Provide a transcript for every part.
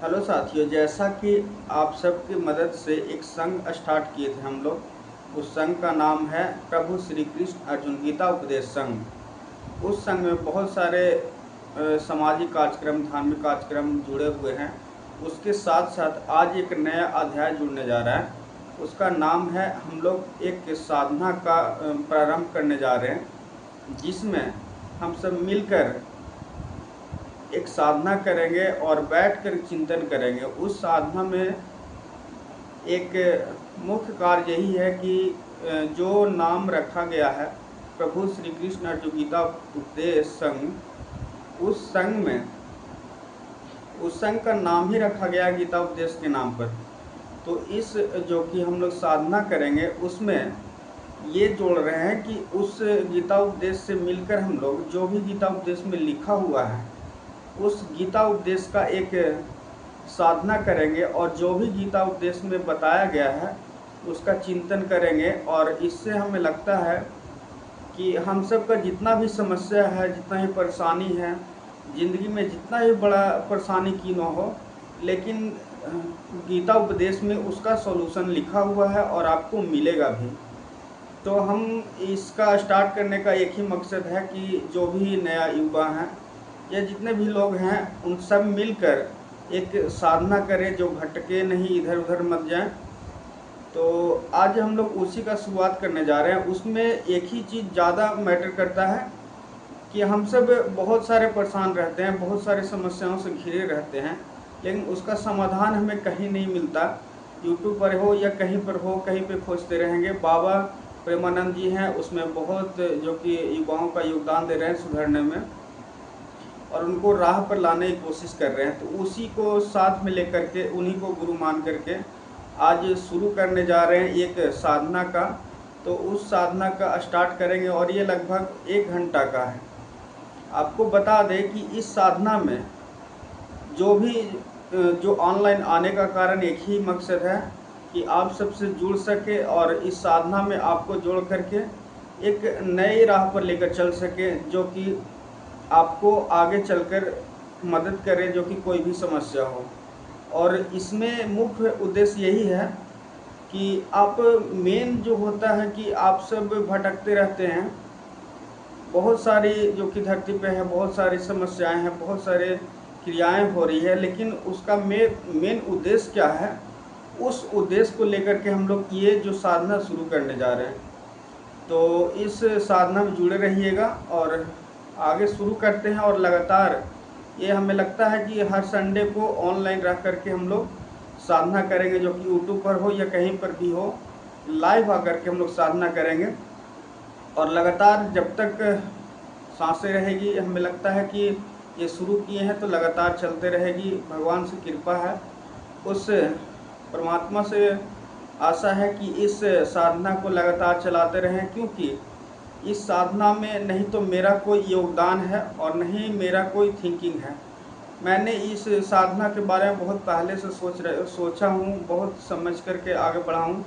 Hello साथियों, जैसा कि आप सबकी मदद से एक संघ स्टार्ट किए थे हम लोग। उस संघ का नाम है प्रभु श्री कृष्ण अर्जुन गीता उपदेश संघ। उस संघ में बहुत सारे सामाजिक कार्यक्रम, धार्मिक कार्यक्रम जुड़े हुए हैं। उसके साथ साथ आज एक नया अध्याय जुड़ने जा रहा है। उसका नाम है, हम लोग एक साधना का प्रारंभ करने जा रहे हैं, जिसमें हम सब मिलकर एक साधना करेंगे और बैठकर चिंतन करेंगे। उस साधना में एक मुख्य कार्य यही है कि जो नाम रखा गया है प्रभु श्री कृष्ण अर्जुन गीता उपदेश संघ, उस संघ का नाम ही रखा गया है गीता उपदेश के नाम पर। तो इस जो कि हम लोग साधना करेंगे उसमें ये जोड़ रहे हैं कि उस गीता उपदेश से मिलकर हम लोग जो भी गीता उपदेश में लिखा हुआ है उस गीता उपदेश का एक साधना करेंगे और जो भी गीता उपदेश में बताया गया है उसका चिंतन करेंगे। और इससे हमें लगता है कि हम सब का जितना भी समस्या है, जितना ही परेशानी है ज़िंदगी में, जितना ही बड़ा परेशानी क्यों न हो, लेकिन गीता उपदेश में उसका सॉल्यूशन लिखा हुआ है और आपको मिलेगा भी। तो हम इसका स्टार्ट करने का एक ही मकसद है कि जो भी नया युवा हैं या जितने भी लोग हैं उन सब मिलकर एक साधना करें, जो भटके नहीं, इधर उधर मत जाएं। तो आज हम लोग उसी का शुरुआत करने जा रहे हैं। उसमें एक ही चीज़ ज़्यादा मैटर करता है कि हम सब बहुत सारे परेशान रहते हैं, बहुत सारी समस्याओं से घिरे रहते हैं, लेकिन उसका समाधान हमें कहीं नहीं मिलता। यूट्यूब पर हो या कहीं पर हो, कहीं पे खोजते रहेंगे। बाबा प्रेमानंद जी हैं, उसमें बहुत जो कि युवाओं का योगदान दे रहे हैं सुधरने में और उनको राह पर लाने की कोशिश कर रहे हैं। तो उसी को साथ में लेकर के, उन्हीं को गुरु मान करके आज शुरू करने जा रहे हैं एक साधना का। तो उस साधना का स्टार्ट करेंगे और ये लगभग 1 घंटा का है। आपको बता दें कि इस साधना में जो ऑनलाइन आने का कारण एक ही मकसद है कि आप सबसे जुड़ सके और इस साधना में आपको जोड़ करके एक नई राह पर लेकर चल सके, जो कि आपको आगे चलकर मदद करे, जो कि कोई भी समस्या हो। और इसमें मुख्य उद्देश्य यही है कि आप मेन जो होता है कि आप सब भटकते रहते हैं, बहुत सारी जो कि धरती पे है, बहुत सारी समस्याएं हैं, बहुत सारे क्रियाएं हो रही है, लेकिन उसका मेन उद्देश्य क्या है, उस उद्देश्य को लेकर के हम लोग ये जो साधना शुरू करने जा रहे हैं। तो इस साधना में जुड़े रहिएगा और आगे शुरू करते हैं। और लगातार ये हमें लगता है कि हर संडे को ऑनलाइन रह करके हम लोग साधना करेंगे, जो कि यूट्यूब पर हो या कहीं पर भी हो, लाइव आकर के हम लोग साधना करेंगे। और लगातार जब तक सांसें रहेगी, हमें लगता है कि ये शुरू किए हैं तो लगातार चलते रहेगी। भगवान से कृपा है, उस परमात्मा से आशा है कि इस साधना को लगातार चलाते रहें, क्योंकि इस साधना में नहीं तो मेरा कोई योगदान है और नहीं मेरा कोई थिंकिंग है। मैंने इस साधना के बारे में बहुत पहले से सोचा हूँ, बहुत समझ करके आगे बढ़ा हूँ।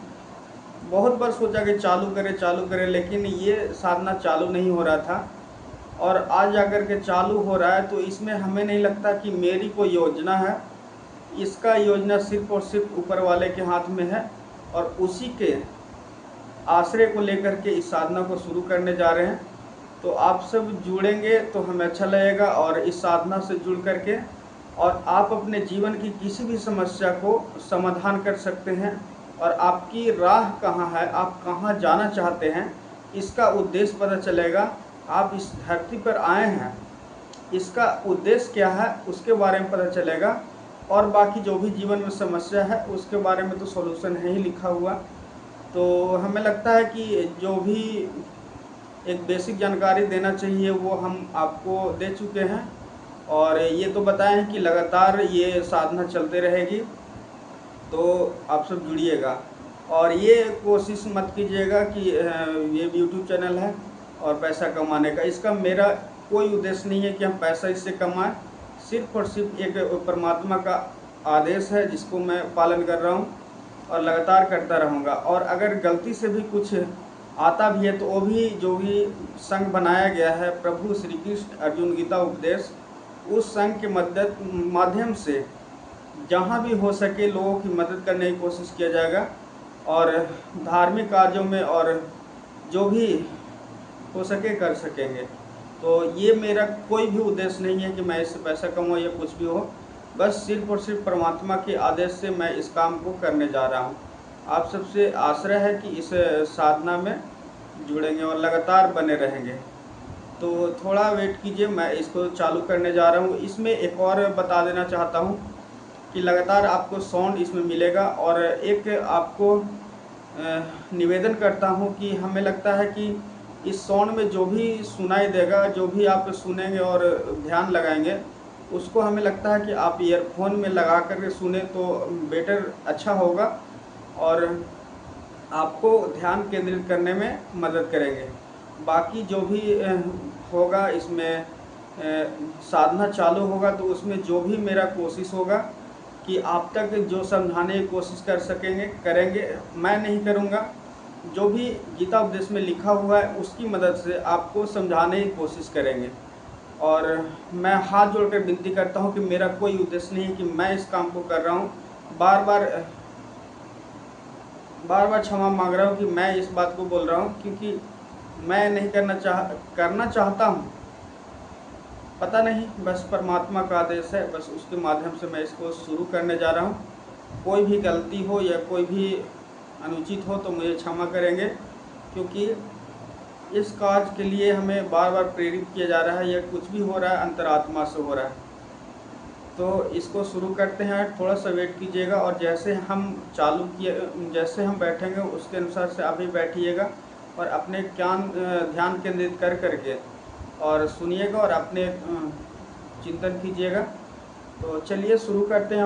बहुत बार सोचा कि चालू करें, लेकिन ये साधना चालू नहीं हो रहा था और आज आकर के चालू हो रहा है। तो इसमें हमें नहीं लगता कि मेरी कोई योजना है, इसका योजना सिर्फ और सिर्फ ऊपर वाले के हाथ में है और उसी के आश्रय को लेकर के इस साधना को शुरू करने जा रहे हैं। तो आप सब जुड़ेंगे तो हमें अच्छा लगेगा और इस साधना से जुड़ करके और आप अपने जीवन की किसी भी समस्या को समाधान कर सकते हैं। और आपकी राह कहाँ है, आप कहाँ जाना चाहते हैं, इसका उद्देश्य पता चलेगा। आप इस धरती पर आए हैं, इसका उद्देश्य क्या है उसके बारे में पता चलेगा। और बाकी जो भी जीवन में समस्या है उसके बारे में तो सॉल्यूशन है ही लिखा हुआ। तो हमें लगता है कि जो भी एक बेसिक जानकारी देना चाहिए वो हम आपको दे चुके हैं और ये तो बताएं हैं कि लगातार ये साधना चलते रहेगी। तो आप सब जुड़िएगा और ये कोशिश मत कीजिएगा कि ये यूट्यूब चैनल है और पैसा कमाने का। इसका मेरा कोई उद्देश्य नहीं है कि हम पैसा इससे कमाएं, सिर्फ और सिर्फ एक परमात्मा का आदेश है जिसको मैं पालन कर रहा हूँ और लगातार करता रहूँगा। और अगर गलती से भी कुछ आता भी है तो वो भी जो भी संघ बनाया गया है प्रभु श्री कृष्ण अर्जुन गीता उपदेश, उस संघ के माध्यम से जहाँ भी हो सके लोगों की मदद करने की कोशिश किया जाएगा, और धार्मिक कार्यों में और जो भी हो सके कर सकेंगे। तो ये मेरा कोई भी उद्देश्य नहीं है कि मैं इससे पैसा कमाऊँ या कुछ भी हो, बस सिर्फ और सिर्फ परमात्मा के आदेश से मैं इस काम को करने जा रहा हूँ। आप सबसे आग्रह है कि इस साधना में जुड़ेंगे और लगातार बने रहेंगे। तो थोड़ा वेट कीजिए, मैं इसको चालू करने जा रहा हूँ। इसमें एक और बता देना चाहता हूँ कि लगातार आपको साउंड इसमें मिलेगा, और एक आपको निवेदन करता हूँ कि हमें लगता है कि इस साउंड में जो भी सुनाई देगा, जो भी आप सुनेंगे और ध्यान लगाएंगे, उसको हमें लगता है कि आप ईयरफोन में लगा कर के सुने तो बेटर अच्छा होगा, और आपको ध्यान केंद्रित करने में मदद करेंगे। बाकी जो भी होगा इसमें, साधना चालू होगा तो उसमें जो भी मेरा कोशिश होगा कि आप तक जो समझाने की कोशिश कर सकेंगे करेंगे। मैं नहीं करूँगा, जो भी गीता उपदेश में लिखा हुआ है उसकी मदद से आपको समझाने की कोशिश करेंगे। और मैं हाथ जोड़कर विनती करता हूँ कि मेरा कोई उद्देश्य नहीं है कि मैं इस काम को कर रहा हूँ। बार बार क्षमा मांग रहा हूँ कि मैं इस बात को बोल रहा हूँ, क्योंकि मैं नहीं करना चाहता हूँ, पता नहीं, बस परमात्मा का आदेश है, बस उसके माध्यम से मैं इसको शुरू करने जा रहा हूँ। कोई भी गलती हो या कोई भी अनुचित हो तो मुझे क्षमा करेंगे, क्योंकि इस कार्य के लिए हमें बार बार प्रेरित किया जा रहा है। यह कुछ भी हो रहा है अंतरात्मा से हो रहा है। तो इसको शुरू करते हैं, थोड़ा सा वेट कीजिएगा, और जैसे हम जैसे हम बैठेंगे उसके अनुसार से आप भी बैठिएगा और अपने ध्यान केंद्रित कर करके और सुनिएगा और अपने चिंतन कीजिएगा। तो चलिए शुरू करते हैं।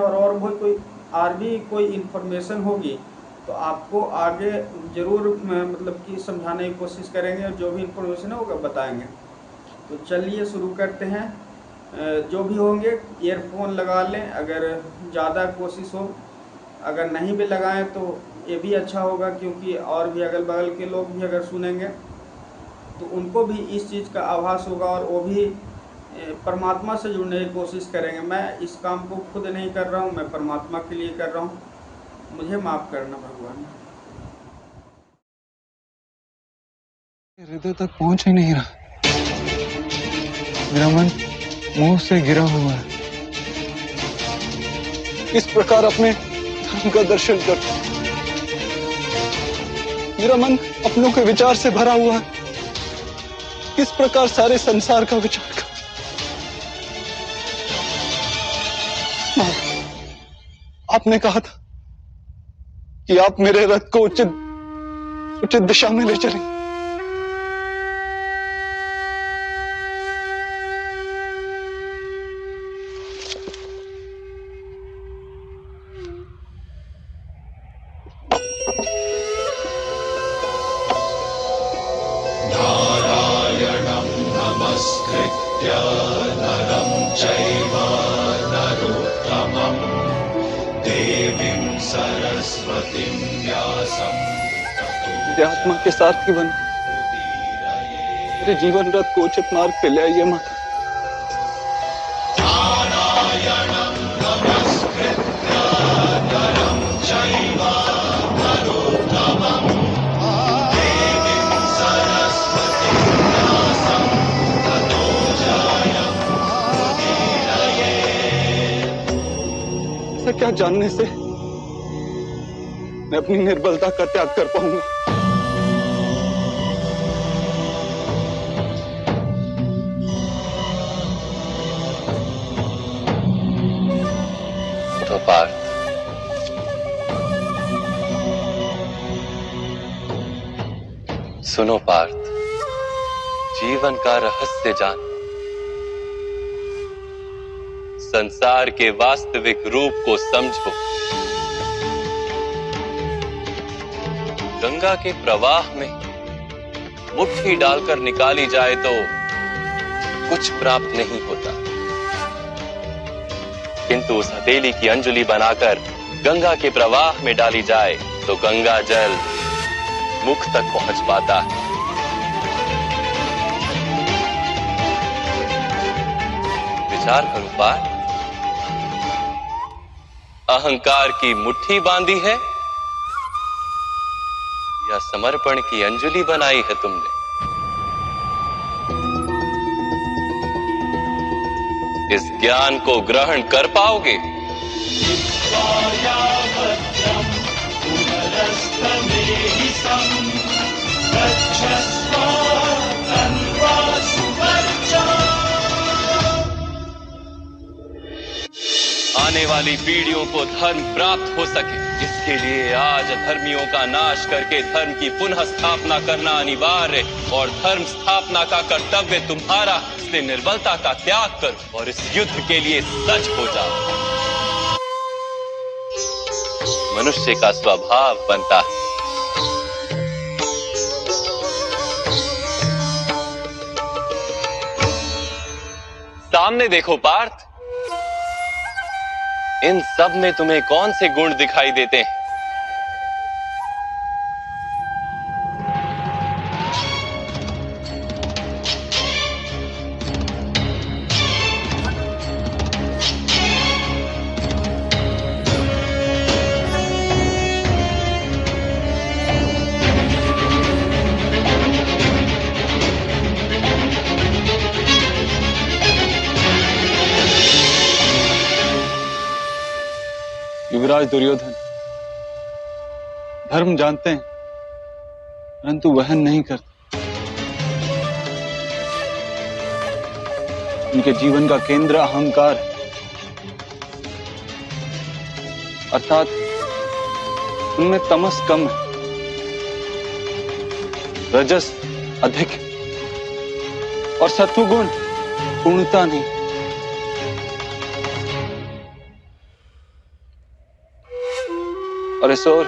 और भी कोई इन्फॉर्मेशन होगी तो आपको आगे ज़रूर मतलब कि समझाने की कोशिश करेंगे, और जो भी इन्फॉर्मेशन है वो बताएंगे। तो चलिए शुरू करते हैं। जो भी होंगे ईयरफोन लगा लें अगर ज़्यादा कोशिश हो, अगर नहीं भी लगाएं तो ये भी अच्छा होगा, क्योंकि और भी अगल बगल के लोग भी अगर सुनेंगे तो उनको भी इस चीज़ का आभास होगा, और वो भी परमात्मा से जुड़ने की कोशिश करेंगे। मैं इस काम को खुद नहीं कर रहा हूँ, मैं परमात्मा के लिए कर रहा हूँ। मुझे माफ़ करना भगवान। हृदय तक पहुंच ही नहीं रहा, मेरा मन मुंह से गिरा हुआ है। इस प्रकार अपने धर्म का दर्शन कर मेरा मन अपनों के विचार से भरा हुआ है। किस प्रकार सारे संसार का विचार कर। आपने कहा था कि आप मेरे रथ को उचित दिशा में ले चलेंगे। नारायणं नमस्कृत्य नरं चैव नरोत्तमं देवीं सरस्वतीं व्यासं मेरे आत्मा के सारथी बन मेरे जीवन रथ को उचित मार्ग पे ले आइए माता। नारायणं नमस्कृत्य नरं चैव नरोत्तमं देवीं सरस्वतीं व्यासं ततो जयमुदीरये। ऐसा क्या जानने से मैं अपनी निर्बलता का त्याग कर पाऊंगा? तो पार्थ, सुनो पार्थ, जीवन का रहस्य जान, संसार के वास्तविक रूप को समझो। गंगा के प्रवाह में मुट्ठी डालकर निकाली जाए तो कुछ प्राप्त नहीं होता, किंतु उस हथेली की अंजलि बनाकर गंगा के प्रवाह में डाली जाए तो गंगा जल मुख तक पहुंच पाता है। विचार करो पार्थ, अहंकार की मुट्ठी बांधी है या समर्पण की अंजलि बनाई है तुमने? इस ज्ञान को ग्रहण कर पाओगे? भद्रम् पुनरस्तमेहि सम् गच्छस्व तन्वा सुवर्चम्। आने वाली पीढ़ियों को धर्म प्राप्त हो सके, इसके लिए आज अधर्मियों का नाश करके धर्म की पुनः स्थापना करना अनिवार्य है। और धर्म स्थापना का कर्तव्य तुम्हारा, इसलिए निर्बलता का त्याग करो और इस युद्ध के लिए सज्ज हो जाओ। मनुष्य का स्वभाव बनता है सामने देखो पार्थ, इन सब में तुम्हें कौन से गुण दिखाई देते हैं? युवराज दुर्योधन धर्म जानते हैं परंतु वहन नहीं करते। उनके जीवन का केंद्र अहंकार है, अर्थात उनमें तमस कम है, रजस अधिक है और सत्वगुण पूर्णता नहीं। और इस ओर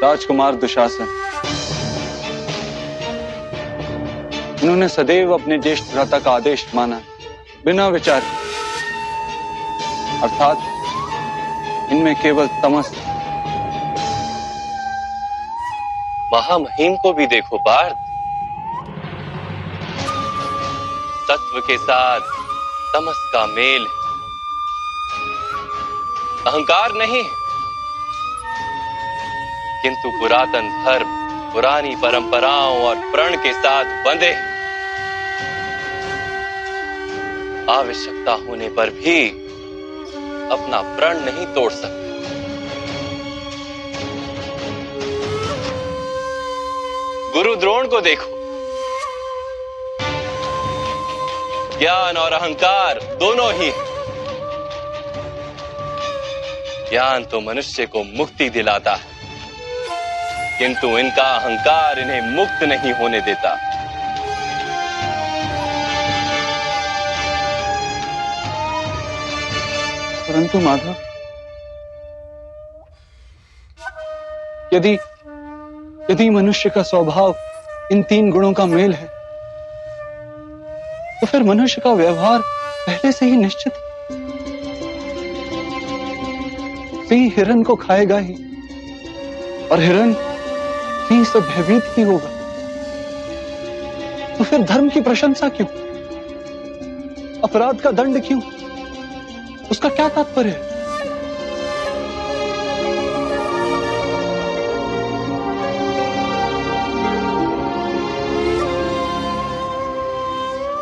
राजकुमार दुशासन, उन्होंने सदैव अपने ज्येष्ठ भ्राता का आदेश माना बिना विचार, अर्थात इनमें केवल तमस। महामहिम को भी देखो पार्थ, सत्व के साथ तमस का मेल है, अहंकार नहीं किंतु पुरातन धर्म, पुरानी परंपराओं और प्रण के साथ बंधे, आवश्यकता होने पर भी अपना प्रण नहीं तोड़ सकते। गुरु द्रोण को देखो, ज्ञान और अहंकार दोनों ही हैं। ज्ञान तो मनुष्य को मुक्ति दिलाता है किंतु इनका अहंकार इन्हें मुक्त नहीं होने देता। परंतु माधव, यदि मनुष्य का स्वभाव इन तीन गुणों का मेल है तो फिर मनुष्य का व्यवहार पहले से ही निश्चित है। सिंह हिरन को खाएगा ही और हिरन सिंह से भयभीत ही होगा, तो फिर धर्म की प्रशंसा क्यों? अपराध का दंड क्यों? उसका क्या तात्पर्य है?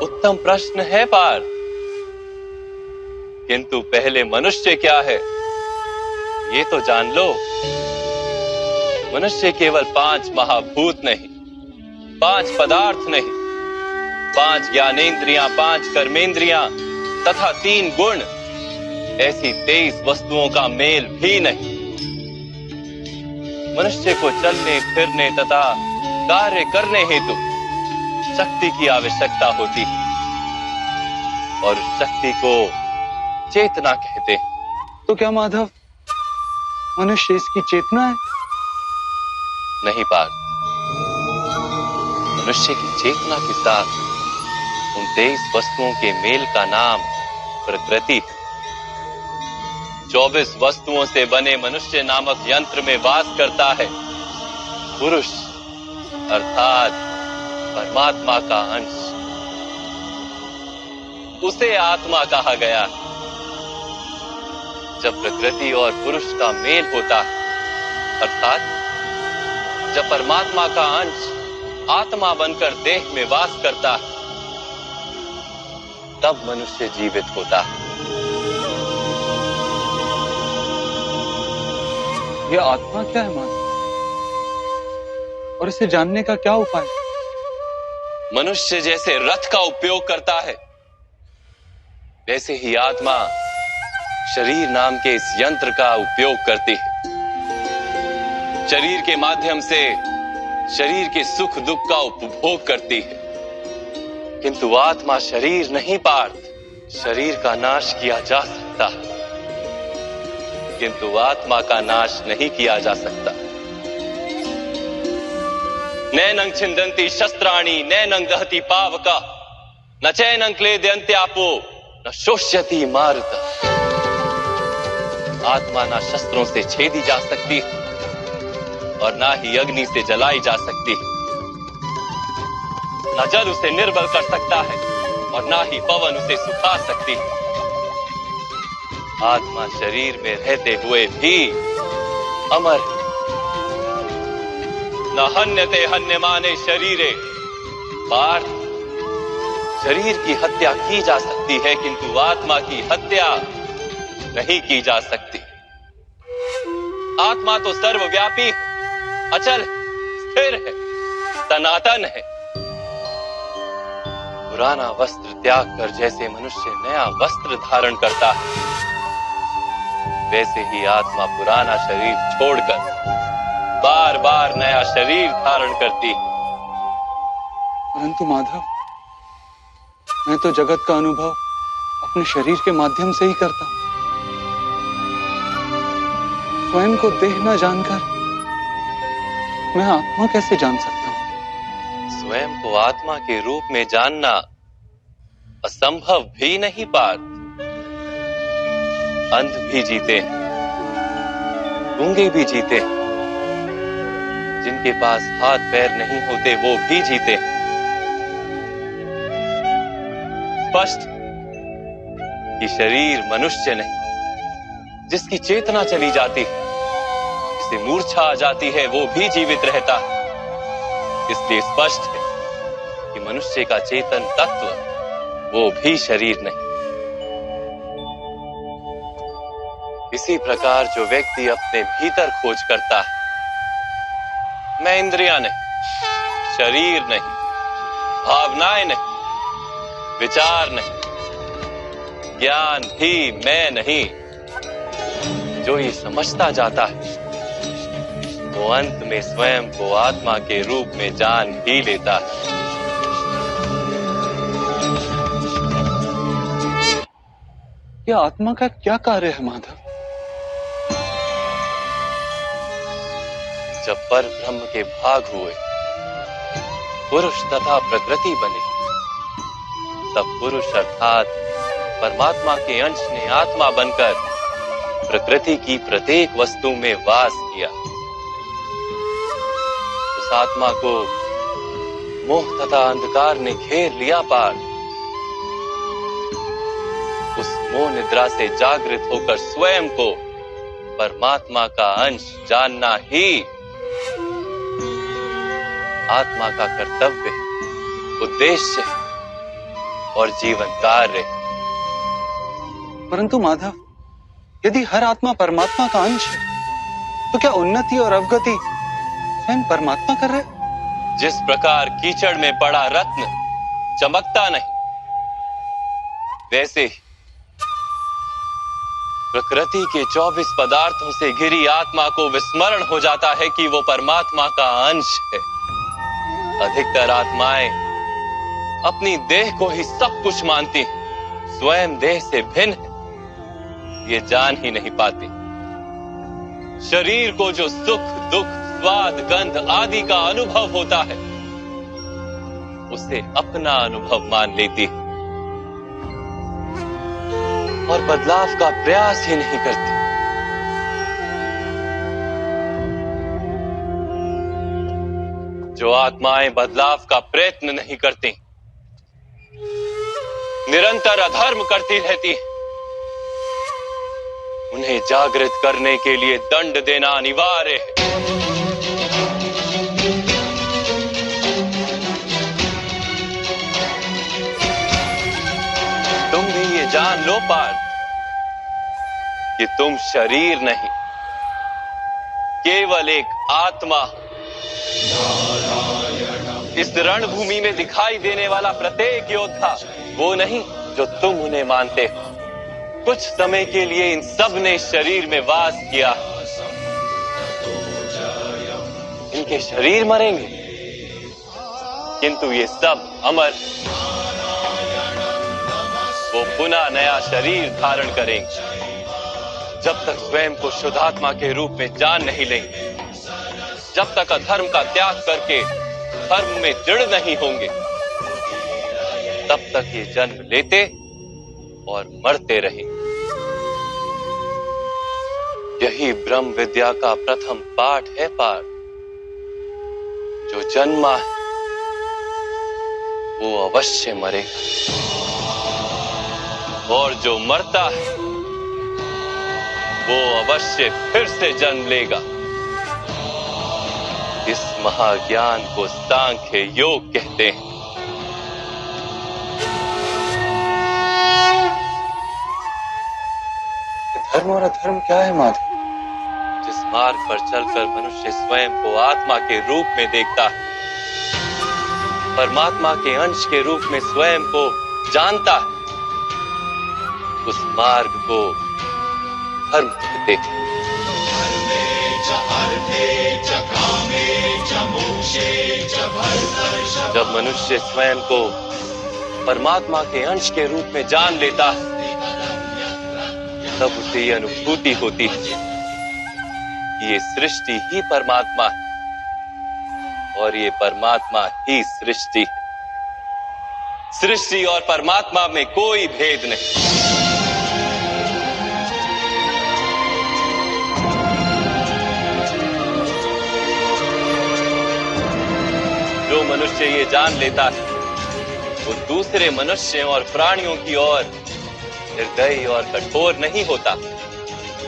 उत्तम प्रश्न है पार्थ, किंतु पहले मनुष्य क्या है ये तो जान लो। मनुष्य केवल 5 महाभूत नहीं, 5 पदार्थ नहीं, 5 ज्ञानेंद्रियां, 5 कर्मेंद्रियां तथा 3 गुण, ऐसी 23 वस्तुओं का मेल भी नहीं। मनुष्य को चलने फिरने तथा कार्य करने हेतु शक्ति की आवश्यकता होती है और उस शक्ति को चेतना कहते हैं। तो क्या माधव, मनुष्य इसकी चेतना है? नहीं पार्थ, मनुष्य की चेतना के साथ उन 23 वस्तुओं के मेल का नाम प्रकृति है। 24 वस्तुओं से बने मनुष्य नामक यंत्र में वास करता है पुरुष, अर्थात परमात्मा का अंश। उसे आत्मा कहा गया। जब प्रकृति और पुरुष का मेल होता है, अर्थात जब परमात्मा का अंश आत्मा बनकर देह में वास करता है, तब मनुष्य जीवित होता है। यह आत्मा क्या है माधव, और इसे जानने का क्या उपाय? मनुष्य जैसे रथ का उपयोग करता है, वैसे ही आत्मा शरीर नाम के इस यंत्र का उपयोग करती है। शरीर के माध्यम से शरीर के सुख दुख का उपभोग करती है, किंतु आत्मा शरीर नहीं पार्थ। शरीर का नाश किया जा सकता है, किंतु आत्मा का नाश नहीं किया जा सकता। नैनं छिन्दन्ति शस्त्राणि नैनं दहति पावका न चैनं क्लेदयन्त्यापो न शोष्यति मारुता। आत्मा ना शस्त्रों से छेदी जा सकती और ना ही अग्नि से जलाई जा सकती। न जल उसे निर्बल कर सकता है और ना ही पवन उसे सुखा सकती। आत्मा शरीर में रहते हुए भी अमर है। न हन्यते हन्यमाने शरीरे पार्थ। शरीर की हत्या की जा सकती है, किंतु आत्मा की हत्या नहीं की जा सकती। आत्मा तो सर्वव्यापी है, अचल, स्थिर है, सनातन है। पुराना वस्त्र त्याग कर जैसे मनुष्य नया वस्त्र धारण करता है, वैसे ही आत्मा पुराना शरीर छोड़कर बार बार नया शरीर धारण करती है। परंतु माधव, मैं तो जगत का अनुभव अपने शरीर के माध्यम से ही करता हूं। स्वयं को देह न जानकर मैं आत्मा कैसे जान सकता हूं? स्वयं को आत्मा के रूप में जानना असंभव भी नहीं पार्थ। अंध भी जीते हैं, गूंगे भी जीते हैं, जिनके पास हाथ पैर नहीं होते वो भी जीते हैं। स्पष्ट कि शरीर मनुष्य नहीं, जिसकी चेतना चली जाती है, जिसे मूर्छा आ जाती है, वो भी जीवित रहता है। इसलिए स्पष्ट है कि मनुष्य का चेतन तत्व वो भी शरीर नहीं। इसी प्रकार जो व्यक्ति अपने भीतर खोज करता है, मैं इंद्रियां नहीं, शरीर नहीं, भावनाएं नहीं, विचार नहीं, ज्ञान भी मैं नहीं, जो ये समझता जाता है, वो अंत में स्वयं को आत्मा के रूप में जान ही लेता है। यह आत्मा का क्या कार्य है माधव? जब पर ब्रह्म के भाग हुए, पुरुष तथा प्रकृति बने, तब पुरुष अर्थात परमात्मा के अंश ने आत्मा बनकर प्रकृति की प्रत्येक वस्तु में वास किया। उस आत्मा को मोह तथा अंधकार ने घेर लिया पार। उस मोह निद्रा से जागृत होकर स्वयं को परमात्मा का अंश जानना ही आत्मा का कर्तव्य, उद्देश्य और जीवन कार्य। परंतु माधव, यदि हर आत्मा परमात्मा का अंश है, तो क्या उन्नति और अवगति स्वयं परमात्मा कर रहे? जिस प्रकार कीचड़ में पड़ा रत्न चमकता नहीं, वैसे ही प्रकृति के 24 पदार्थों से घिरी आत्मा को विस्मरण हो जाता है कि वो परमात्मा का अंश है। अधिकतर आत्माएं अपनी देह को ही सब कुछ मानती हैं, स्वयं देह से भिन्न है, ये जान ही नहीं पाती। शरीर को जो सुख दुख स्वाद गंध आदि का अनुभव होता है, उसे अपना अनुभव मान लेती है और बदलाव का प्रयास ही नहीं करती। जो आत्माएं बदलाव का प्रयत्न नहीं करती, निरंतर अधर्म करती रहती, उन्हें जागृत करने के लिए दंड देना अनिवार्य है। तुम भी ये जान लो पार्थ कि तुम शरीर नहीं, केवल एक आत्मा। इस रणभूमि में दिखाई देने वाला प्रत्येक योद्धा वो नहीं जो तुम उन्हें मानते हो। कुछ समय के लिए इन सब ने शरीर में वास किया, इनके शरीर मरेंगे किंतु ये सब अमर, वो पुनः नया शरीर धारण करेंगे जब तक स्वयं को शुद्धात्मा के रूप में जान नहीं लेंगे, जब तक अधर्म का त्याग करके धर्म में दृढ़ नहीं होंगे, तब तक ये जन्म लेते और मरते रहेंगे। यही ब्रह्म विद्या का प्रथम पाठ है पार्थ। जो जन्मा है वो अवश्य मरेगा और जो मरता है वो अवश्य फिर से जन्म लेगा। इस महाज्ञान को सांख्य योग कहते हैं। धर्म और अधर्म क्या है माधव? जिस मार्ग पर चलकर मनुष्य स्वयं को आत्मा के रूप में देखता है, परमात्मा के अंश के रूप में स्वयं को जानता है, उस मार्ग को धर्म कहते हैं। जब मनुष्य स्वयं को परमात्मा के अंश के रूप में जान लेता है, तब उसे ये अनुभूति होती है कि ये सृष्टि ही परमात्मा है और ये परमात्मा ही सृष्टि है। सृष्टि और परमात्मा में कोई भेद नहीं। जो मनुष्य ये जान लेता है वो दूसरे मनुष्यों और प्राणियों की ओर निर्दयी और कठोर नहीं होता।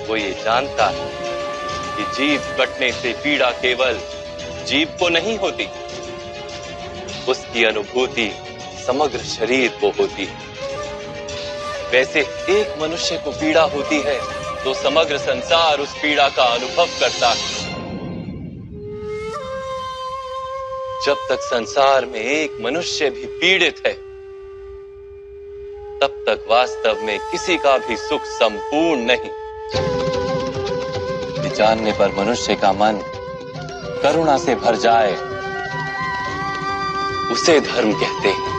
वो ये जानता है कि जीव कटने से पीड़ा केवल जीव को नहीं होती, उसकी अनुभूति समग्र शरीर को होती है। वैसे एक मनुष्य को पीड़ा होती है तो समग्र संसार उस पीड़ा का अनुभव करता है। जब तक संसार में एक मनुष्य भी पीड़ित है, तब तक वास्तव में किसी का भी सुख संपूर्ण नहीं। ये जानने पर मनुष्य का मन करुणा से भर जाए, उसे धर्म कहते हैं।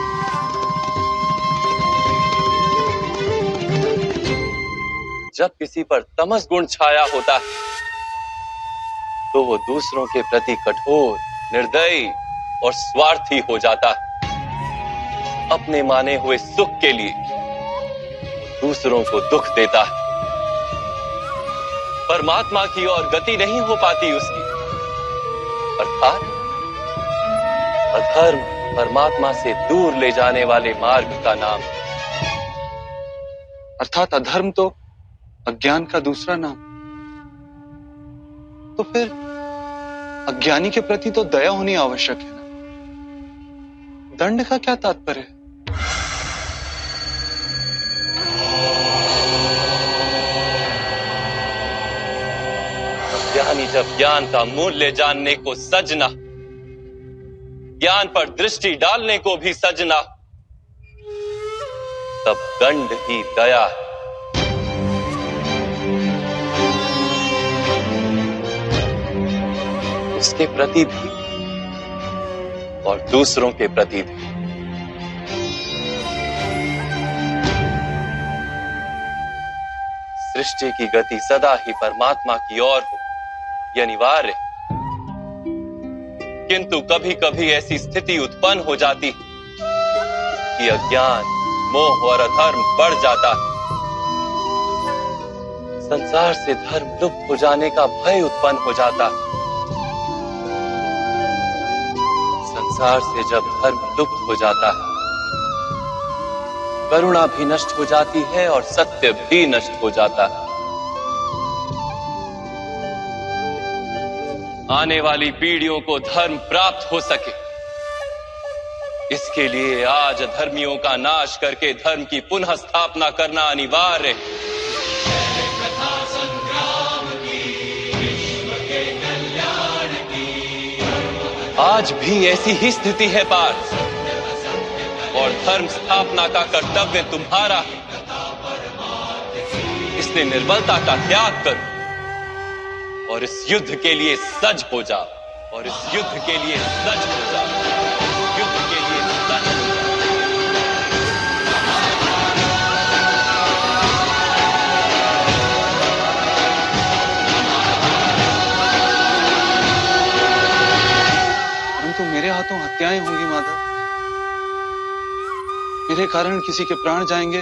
जब किसी पर तमस गुण छाया होता है तो वो दूसरों के प्रति कठोर, निर्दयी और स्वार्थी हो जाता है। अपने माने हुए सुख के लिए दूसरों को दुख देता है। परमात्मा की ओर गति नहीं हो पाती उसकी, अर्थात अधर्म परमात्मा से दूर ले जाने वाले मार्ग का नाम। अर्थात अधर्म तो अज्ञान का दूसरा नाम। तो फिर अज्ञानी के प्रति तो दया होनी आवश्यक है ना? दंड का क्या तात्पर्य है? अज्ञानी जब ज्ञान का मूल्य जानने को सजना, ज्ञान पर दृष्टि डालने को भी सजना, तब दंड ही दया है। उसके प्रति भी और दूसरों के प्रति भी। सृष्टि की गति सदा ही परमात्मा की ओर हो, यह अनिवार्य है। किंतु कभी कभी ऐसी स्थिति उत्पन्न हो जाती कि अज्ञान, मोह और अधर्म बढ़ जाता है। संसार से धर्म लुप्त हो जाने का भय उत्पन्न हो जाता है। संसार से जब धर्म लुप्त हो जाता है, करुणा भी नष्ट हो जाती है और सत्य भी नष्ट हो जाता है। आने वाली पीढ़ियों को धर्म प्राप्त हो सके, इसके लिए आज अधर्मियों का नाश करके धर्म की पुनः स्थापना करना अनिवार्य है। आज भी ऐसी ही स्थिति है पार्थ, और धर्म स्थापना का कर्तव्य तुम्हारा है। इसलिए निर्बलता का त्याग करो और इस युद्ध के लिए सज हो जाओ, और इस युद्ध के लिए सज हो जाओ, युद्ध के लिए सज हो जाओ। परंतु मेरे हाथों हत्याएं होंगी माधव, मेरे कारण किसी के प्राण जाएंगे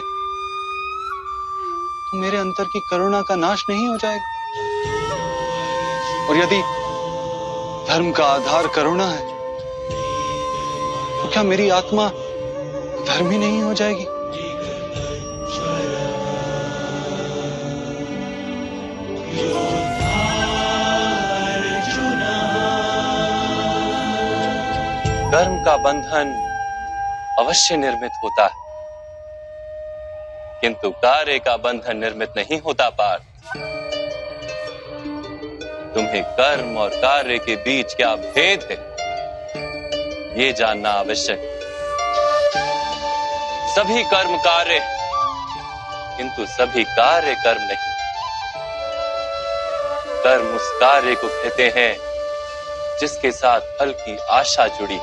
तो मेरे अंतर की करुणा का नाश नहीं हो जाएगा। और यदि धर्म का आधार करुणा है तो क्या मेरी आत्मा धर्मी नहीं हो जाएगी? कर्म का बंधन अवश्य निर्मित होता है, किंतु कार्य का बंधन निर्मित नहीं होता पार्थ। तुम्हें कर्म और कार्य के बीच क्या भेद है, ये जानना आवश्यक है। सभी कर्म कार्य है, किंतु सभी कार्य कर्म नहीं। कर्म उस कार्य को कहते हैं जिसके साथ फल की आशा जुड़ी।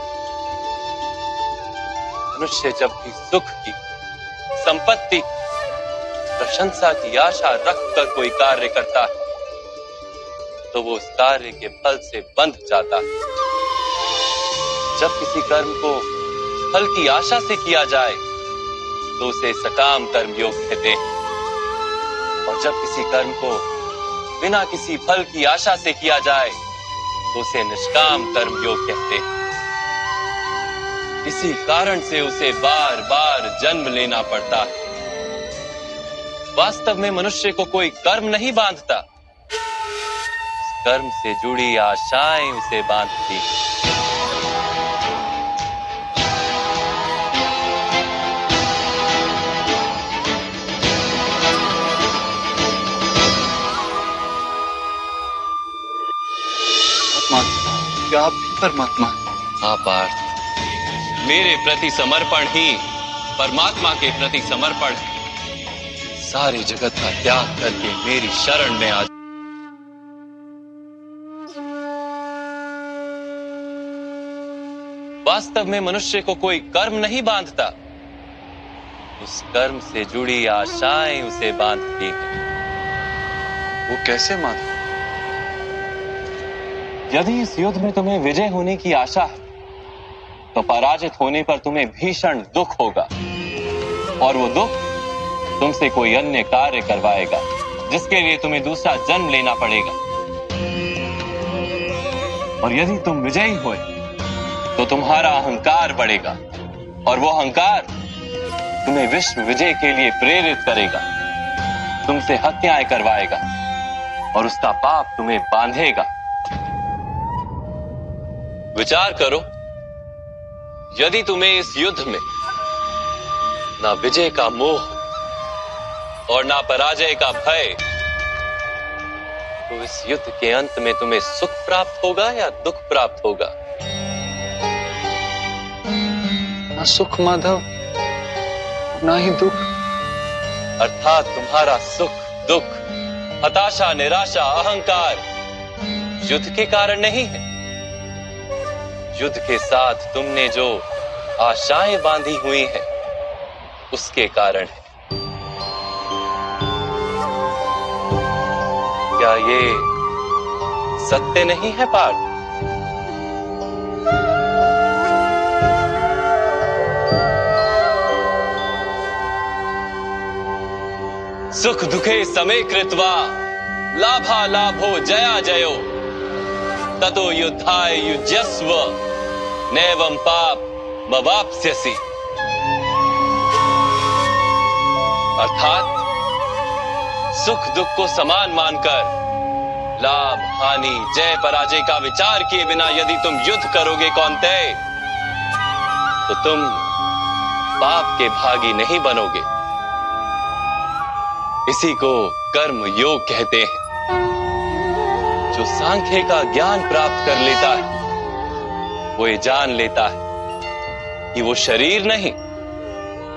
मनुष्य जब भी सुख की, संपत्ति, प्रशंसा की आशा रखकर कोई कार्य करता है तो वो उस कार्य के फल से बंध जाता है। जब किसी कर्म को फल की आशा से किया जाए तो उसे सकाम कर्म योग कहते हैं, और जब किसी कर्म को बिना किसी फल की आशा से किया जाए तो उसे निष्काम कर्म योग कहते हैं। इसी कारण से उसे बार बार जन्म लेना पड़ता है। वास्तव में मनुष्य को कोई कर्म नहीं बांधता, कर्म से जुड़ी आशाएं उसे बांधती हैं। क्या आप भी परमात्मा हैं? हाँ पार्थ, मेरे प्रति समर्पण ही परमात्मा के प्रति समर्पण है। सारे जगत का त्याग करके मेरी शरण में आ। वास्तव में मनुष्य को कोई कर्म नहीं बांधता, उस कर्म से जुड़ी आशाएं उसे बांधती हैं। वो कैसे माधव? यदि इस युद्ध में तुम्हें विजय होने की आशा है तो पराजित होने पर तुम्हें भीषण दुख होगा, और वो दुख तुमसे कोई अन्य कार्य करवाएगा जिसके लिए तुम्हें दूसरा जन्म लेना पड़ेगा। और यदि तुम विजयी हुए तो तुम्हारा अहंकार बढ़ेगा, और वो अहंकार तुम्हें विश्व विजय के लिए प्रेरित करेगा, तुमसे हत्याएं करवाएगा, और उसका पाप तुम्हें बांधेगा। विचार करो, यदि तुम्हें इस युद्ध में ना विजय का मोह और ना पराजय का भय, तो इस युद्ध के अंत में तुम्हें सुख प्राप्त होगा या दुख प्राप्त होगा? ना सुख माधव, ना ही दुख। अर्थात तुम्हारा सुख, दुख, हताशा, निराशा, अहंकार युद्ध के कारण नहीं है। युद्ध के साथ तुमने जो आशाएं बांधी हुई हैं, उसके कारण है। क्या ये सत्य नहीं है पार्थ? सुख दुखे समे कृत्वा लाभा लाभो जया जयो ततो युद्धाय युज्यस्व नैवं पाप मवाप्स्यसि। अर्थात सुख दुख को समान मानकर लाभ हानि जय पराजय का विचार किए बिना यदि तुम युद्ध करोगे कौन्तेय, तो तुम पाप के भागी नहीं बनोगे। इसी को कर्म योग कहते हैं। जो सांख्य का ज्ञान प्राप्त कर लेता है वो ये जान लेता है कि वो शरीर नहीं,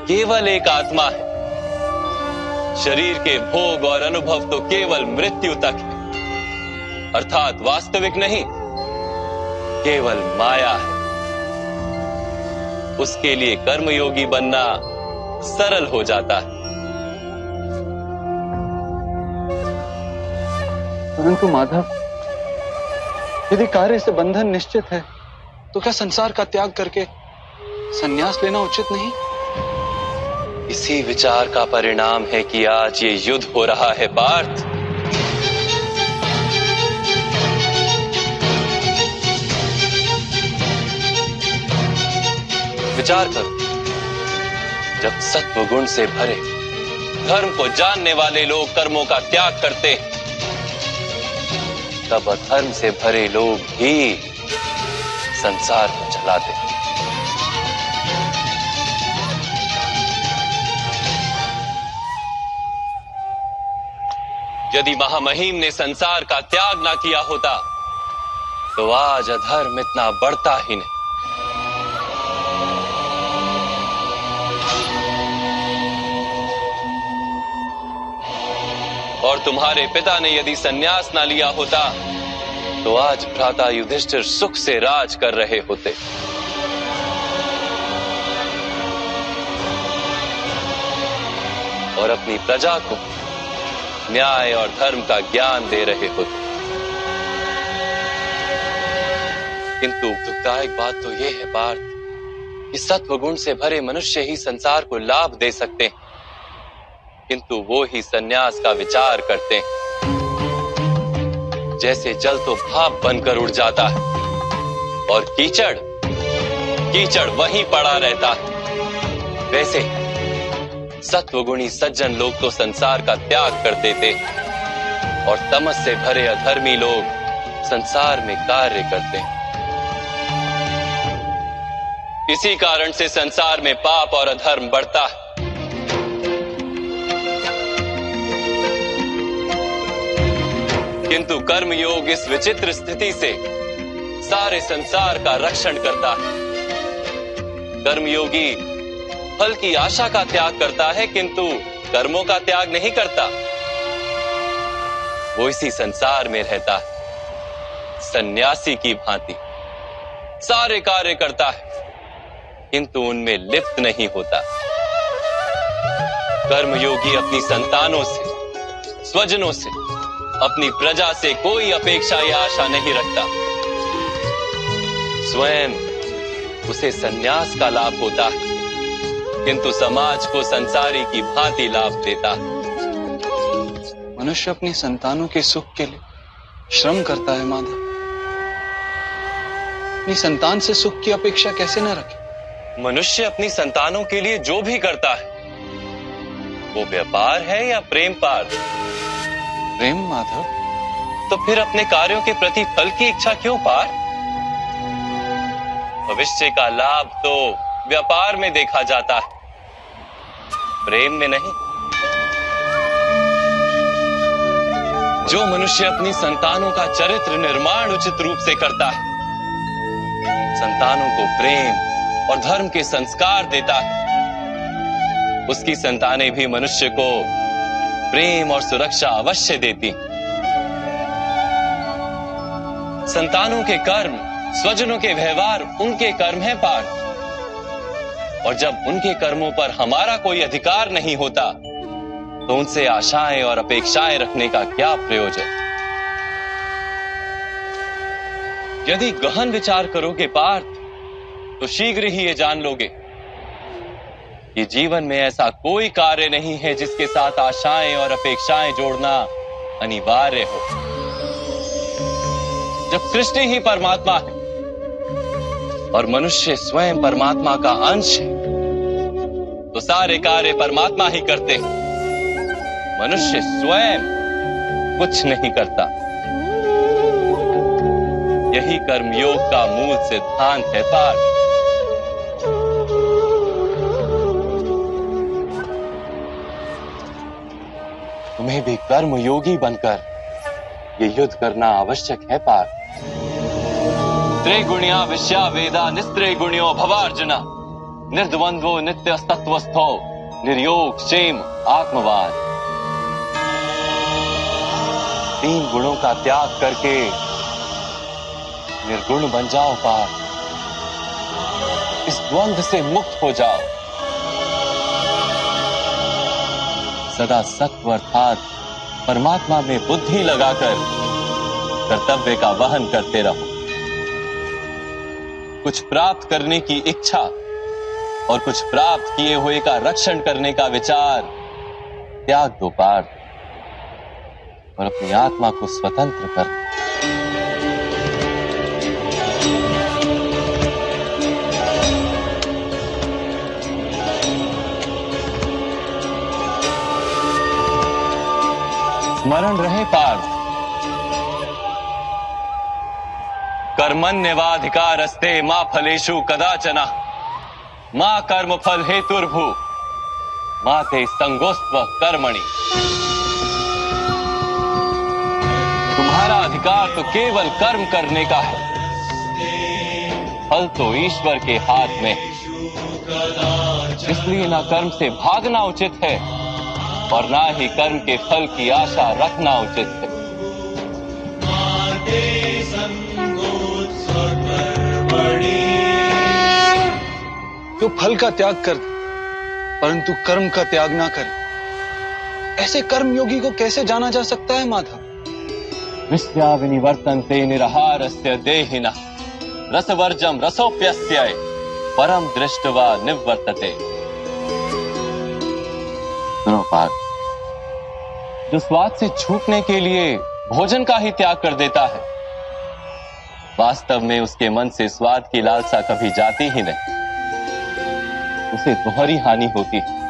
केवल एक आत्मा है। शरीर के भोग और अनुभव तो केवल मृत्यु तक है, अर्थात वास्तविक नहीं, केवल माया है। उसके लिए कर्मयोगी बनना सरल हो जाता है। परंतु माधव, यदि कार्य से बंधन निश्चित है तो क्या संसार का त्याग करके संन्यास लेना उचित नहीं? इसी विचार का परिणाम है कि आज ये युद्ध हो रहा है पार्थ। विचार करो, जब सत्व गुण से भरे धर्म को जानने वाले लोग कर्मों का त्याग करते हैं, तब अधर्म से भरे लोग ही संसार को चलाते हैं। यदि महामहिम ने संसार का त्याग ना किया होता तो आज अधर्म इतना बढ़ता ही नहीं। और तुम्हारे पिता ने यदि संन्यास ना लिया होता तो आज भ्राता युधिष्ठिर सुख से राज कर रहे होते। और अपनी प्रजा को न्याय और धर्म का ज्ञान दे रहे होते। किंतु दुखदायक बात तो यह है पार्थ कि सत्वगुण से भरे मनुष्य ही संसार को लाभ दे सकते हैं, किंतु वो ही संन्यास का विचार करते हैं। जैसे जल तो भाप बनकर उड़ जाता है और कीचड़ कीचड़ वहीं पड़ा रहता है, वैसे सत्वगुणी सज्जन लोग तो संसार का त्याग कर देते और तमस से भरे अधर्मी लोग संसार में कार्य करते हैं। इसी कारण से संसार में पाप और अधर्म बढ़ता है। किंतु कर्मयोग इस विचित्र स्थिति से सारे संसार का रक्षण करता है। कर्मयोगी फल की आशा का त्याग करता है, किंतु कर्मों का त्याग नहीं करता। वो इसी संसार में रहता है सन्यासी की भांति, सारे कार्य करता है किंतु उनमें लिप्त नहीं होता। कर्मयोगी अपनी संतानों से, स्वजनों से, अपनी प्रजा से कोई अपेक्षा या आशा नहीं रखता। स्वयं उसे संन्यास का लाभ होता है, किंतु समाज को संसारी की भांति लाभ देता है। मनुष्य अपनी संतानों के सुख के लिए श्रम करता है माधव। अपनी संतान से सुख की अपेक्षा कैसे न रखे? मनुष्य अपनी संतानों के लिए जो भी करता है वो व्यापार है या प्रेम पार्थ? प्रेम माधव। तो फिर अपने कार्यों के प्रति फल की इच्छा क्यों पार्थ? भविष्य का लाभ तो व्यापार में देखा जाता है, प्रेम में नहीं। जो मनुष्य अपनी संतानों का चरित्र निर्माण उचित रूप से करता है, संतानों को प्रेम और धर्म के संस्कार देता है, उसकी संतानें भी मनुष्य को प्रेम और सुरक्षा अवश्य देती। संतानों के कर्म, स्वजनों के व्यवहार उनके कर्म है पार्थ। और जब उनके कर्मों पर हमारा कोई अधिकार नहीं होता तो उनसे आशाएं और अपेक्षाएं रखने का क्या प्रयोजन? यदि गहन विचार करोगे पार्थ तो शीघ्र ही ये जान लोगे कि जीवन में ऐसा कोई कार्य नहीं है जिसके साथ आशाएं और अपेक्षाएं जोड़ना अनिवार्य हो। जब सृष्टि ही परमात्मा है और मनुष्य स्वयं परमात्मा का अंश है तो सारे कार्य परमात्मा ही करते हैं, मनुष्य स्वयं कुछ नहीं करता। यही कर्मयोग का मूल सिद्धांत है पार्थ। तुम्हें भी कर्मयोगी बनकर ये युद्ध करना आवश्यक है पार्थ। त्रिगुणिया विश्या वेदा निस्त्रिगुण्यो भवार्जुन निर्द्वंद्वो नित्य तत्वस्थो निर्योग क्षेम आत्मवान। 3 गुणों का त्याग करके निर्गुण बन जाओ पार्थ। इस द्वंद्व से मुक्त हो जाओ। सदा सत्व अर्थात परमात्मा में बुद्धि लगाकर कर्तव्य का वहन करते रहो। कुछ प्राप्त करने की इच्छा और कुछ प्राप्त किए हुए का रक्षण करने का विचार त्याग दो पार्थ और अपनी आत्मा को स्वतंत्र कर। स्मरण रहे पार्थ, कर्मण्यवाधिकारस्ते मा फलेषु कदाचन मा कर्म फल हेतुर्भु मा ते संगोस्त्व कर्मणि। तुम्हारा अधिकार तो केवल कर्म करने का है, फल तो ईश्वर के हाथ में है। इसलिए ना कर्म से भागना उचित है और ना ही कर्म के फल की आशा रखना उचित है। जो फल का त्याग कर परंतु कर्म का त्याग ना करे, ऐसे कर्म योगी को कैसे जाना जा सकता है माधव? विश्या विनिवर्तन्ते निरहारस्य देहिनः रसवर्जम रसोप्यस्य परम दृष्ट्वा निवर्तते। सुनो पार्थ, जो स्वाद से छूटने के लिए भोजन का ही त्याग कर देता है, वास्तव में उसके मन से स्वाद की लालसा कभी जाती ही नहीं। उसे दोहरी हानि होती है।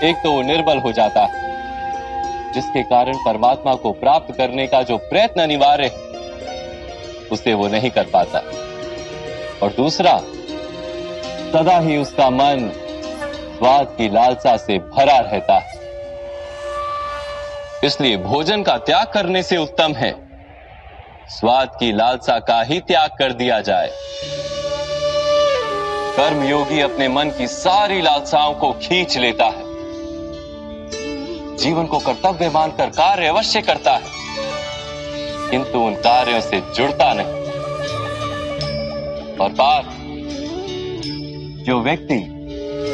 एक तो वो निर्बल हो जाता है, जिसके कारण परमात्मा को प्राप्त करने का जो प्रयत्न अनिवार्य है उसे वो नहीं कर पाता। और दूसरा, सदा ही उसका मन स्वाद की लालसा से भरा रहता है। इसलिए भोजन का त्याग करने से उत्तम है स्वाद की लालसा का ही त्याग कर दिया जाए। कर्मयोगी अपने मन की सारी लालसाओं को खींच लेता है, जीवन को कर्तव्य मानकर कार्य अवश्य करता है, किंतु उन कार्यों से जुड़ता नहीं। और पार्थ, जो व्यक्ति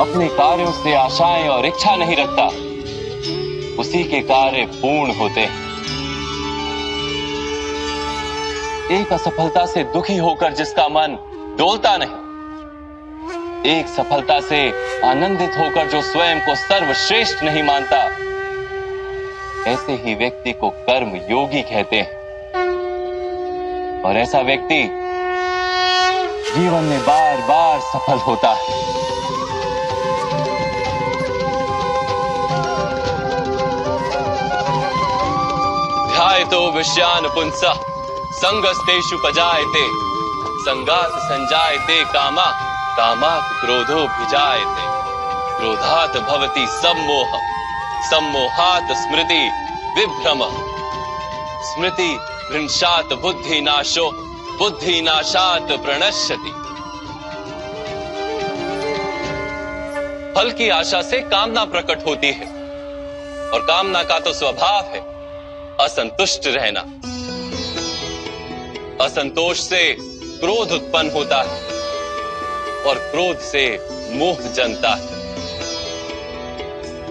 अपने कार्यों से आशाएं और इच्छा नहीं रखता, उसी के कार्य पूर्ण होते हैं। एक असफलता से दुखी होकर जिसका मन डोलता नहीं, एक सफलता से आनंदित होकर जो स्वयं को सर्वश्रेष्ठ नहीं मानता, ऐसे ही व्यक्ति को कर्म योगी कहते हैं। और ऐसा व्यक्ति जीवन में बार बार सफल होता है। ध्यायतो विषयान पुंसः संगस्तेषु पजायते संगात संजायते कामा कामात् क्रोधोऽभिजायते क्रोधात् भवति सम्मोहः सम्मोहात् स्मृति विभ्रमः स्मृति भ्रंशात् बुद्धिनाशो बुद्धिनाशात् प्रणश्यति। फल की आशा से कामना प्रकट होती है और कामना का तो स्वभाव है असंतुष्ट रहना। असंतोष से क्रोध उत्पन्न होता है और क्रोध से मोह जन्मता है।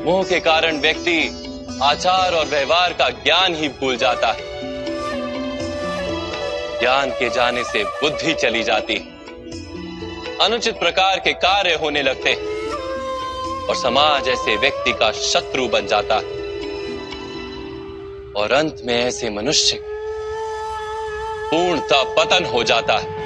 मोह के कारण व्यक्ति आचार और व्यवहार का ज्ञान ही भूल जाता है। ज्ञान के जाने से बुद्धि चली जाती है, अनुचित प्रकार के कार्य होने लगते हैं और समाज ऐसे व्यक्ति का शत्रु बन जाता है। और अंत में ऐसे मनुष्य पूर्णतः पतन हो जाता है।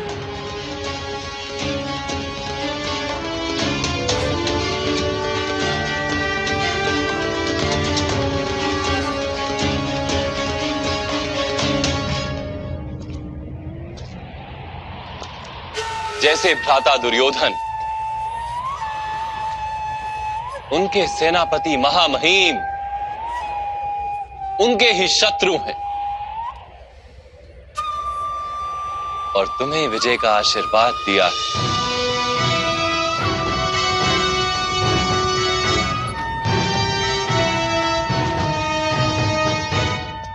जैसे भ्राता दुर्योधन उनके सेनापति महामहिम उनके ही शत्रु हैं और तुम्हें विजय का आशीर्वाद दिया।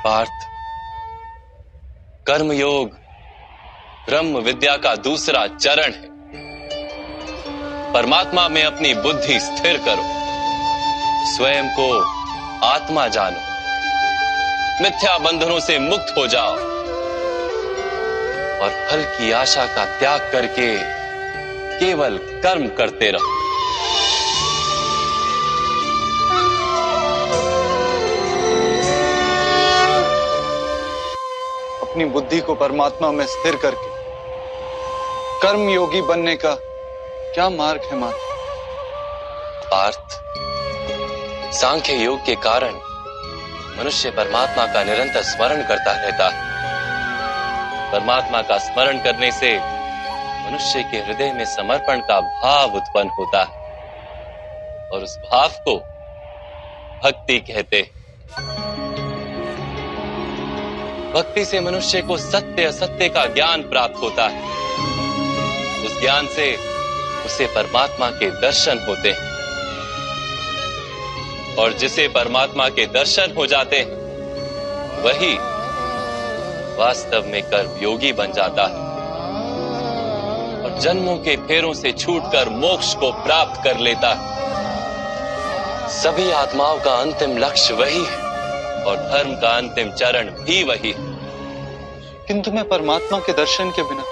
पार्थ, कर्मयोग ब्रह्म विद्या का दूसरा चरण है। परमात्मा में अपनी बुद्धि स्थिर करो, स्वयं को आत्मा जानो, मिथ्या बंधनों से मुक्त हो जाओ और फल की आशा का त्याग करके केवल कर्म करते रहो। अपनी बुद्धि को परमात्मा में स्थिर करके कर्म योगी बनने का क्या मार्ग है माता? पार्थ, सांख्य योग के कारण मनुष्य परमात्मा का निरंतर स्मरण करता रहता है। परमात्मा का स्मरण करने से मनुष्य के हृदय में समर्पण का भाव उत्पन्न होता है और उस भाव को भक्ति कहते हैं। भक्ति से मनुष्य को सत्य असत्य का ज्ञान प्राप्त होता है। उस ज्ञान से उसे परमात्मा के दर्शन होते हैं और जिसे परमात्मा के दर्शन हो जाते हैं वही वास्तव में कर्मयोगी बन जाता है और जन्मों के फेरों से छूटकर मोक्ष को प्राप्त कर लेता है। सभी आत्माओं का अंतिम लक्ष्य वही है और धर्म का अंतिम चरण भी वही है। किंतु मैं परमात्मा के दर्शन के बिना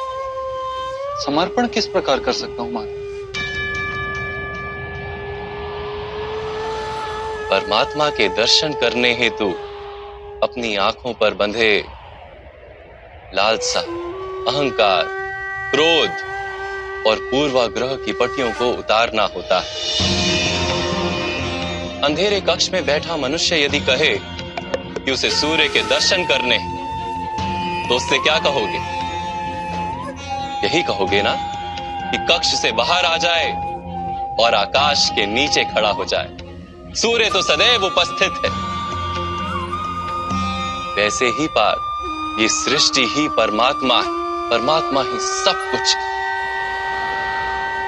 समर्पण किस प्रकार कर सकता हूं माता? परमात्मा के दर्शन करने हेतु अपनी आंखों पर बंधे लालसा, अहंकार, क्रोध और पूर्वाग्रह की पट्टियों को उतारना होता है। अंधेरे कक्ष में बैठा मनुष्य यदि कहे कि उसे सूर्य के दर्शन करने तो उससे क्या कहोगे? यही कहोगे ना कि कक्ष से बाहर आ जाए और आकाश के नीचे खड़ा हो जाए। सूर्य तो सदैव उपस्थित है। वैसे ही पार्थ, ये सृष्टि ही परमात्मा है, परमात्मा ही सब कुछ है।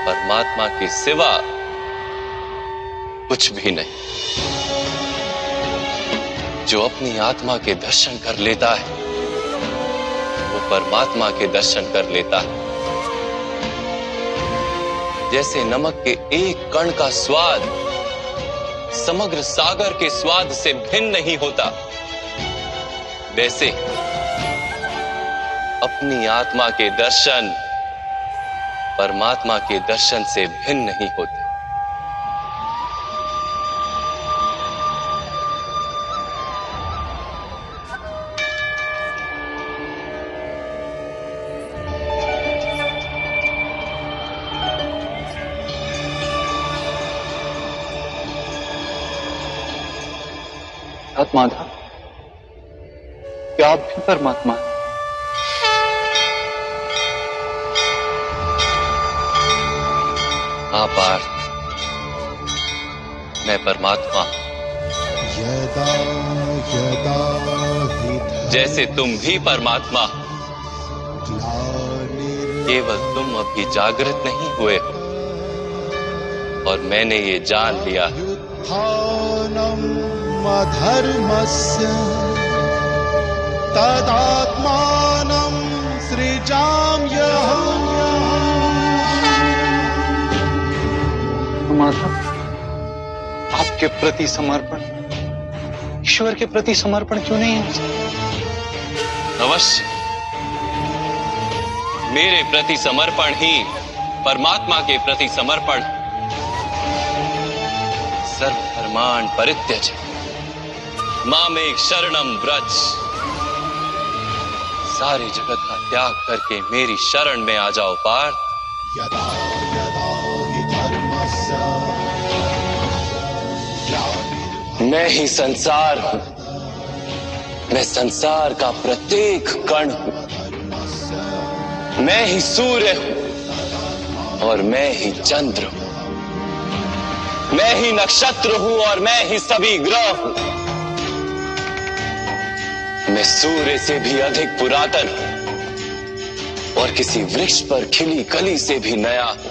परमात्मा के सिवा कुछ भी नहीं। जो अपनी आत्मा के दर्शन कर लेता है वो परमात्मा के दर्शन कर लेता है। जैसे नमक के एक कण का स्वाद समग्र सागर के स्वाद से भिन्न नहीं होता, वैसे अपनी आत्मा के दर्शन परमात्मा के दर्शन से भिन्न नहीं होते। माधव, क्या आप भी परमात्मा हैं? हाँ पार्थ, मैं परमात्मा। यदा यदा हि जैसे तुम भी परमात्मा, ग्लानिर् केवल तुम अभी जागृत नहीं हुए हो और मैंने ये जान लिया। उत्थानम् अधर्मस्य तदात्मानं सृजाम्यहम्। माधव, आपके प्रति समर्पण ईश्वर के प्रति समर्पण क्यों नहीं है? अवश्य, मेरे प्रति समर्पण ही परमात्मा के प्रति समर्पण। सर्वधर्मान् परित्यज मामेक शरणम व्रज। सारे जगत का त्याग करके मेरी शरण में आ जाओ पार्थ। यदा यदा हि धर्मस्य मैं ही संसार हूं, मैं संसार का प्रत्येक कण हूं, मैं ही सूर्य हूं, और मैं ही चंद्र हूं, मैं ही नक्षत्र हूं और मैं ही सभी ग्रह हूं। मैं सूर्य से भी अधिक पुरातन हूं और किसी वृक्ष पर खिली कली से भी नया हूं।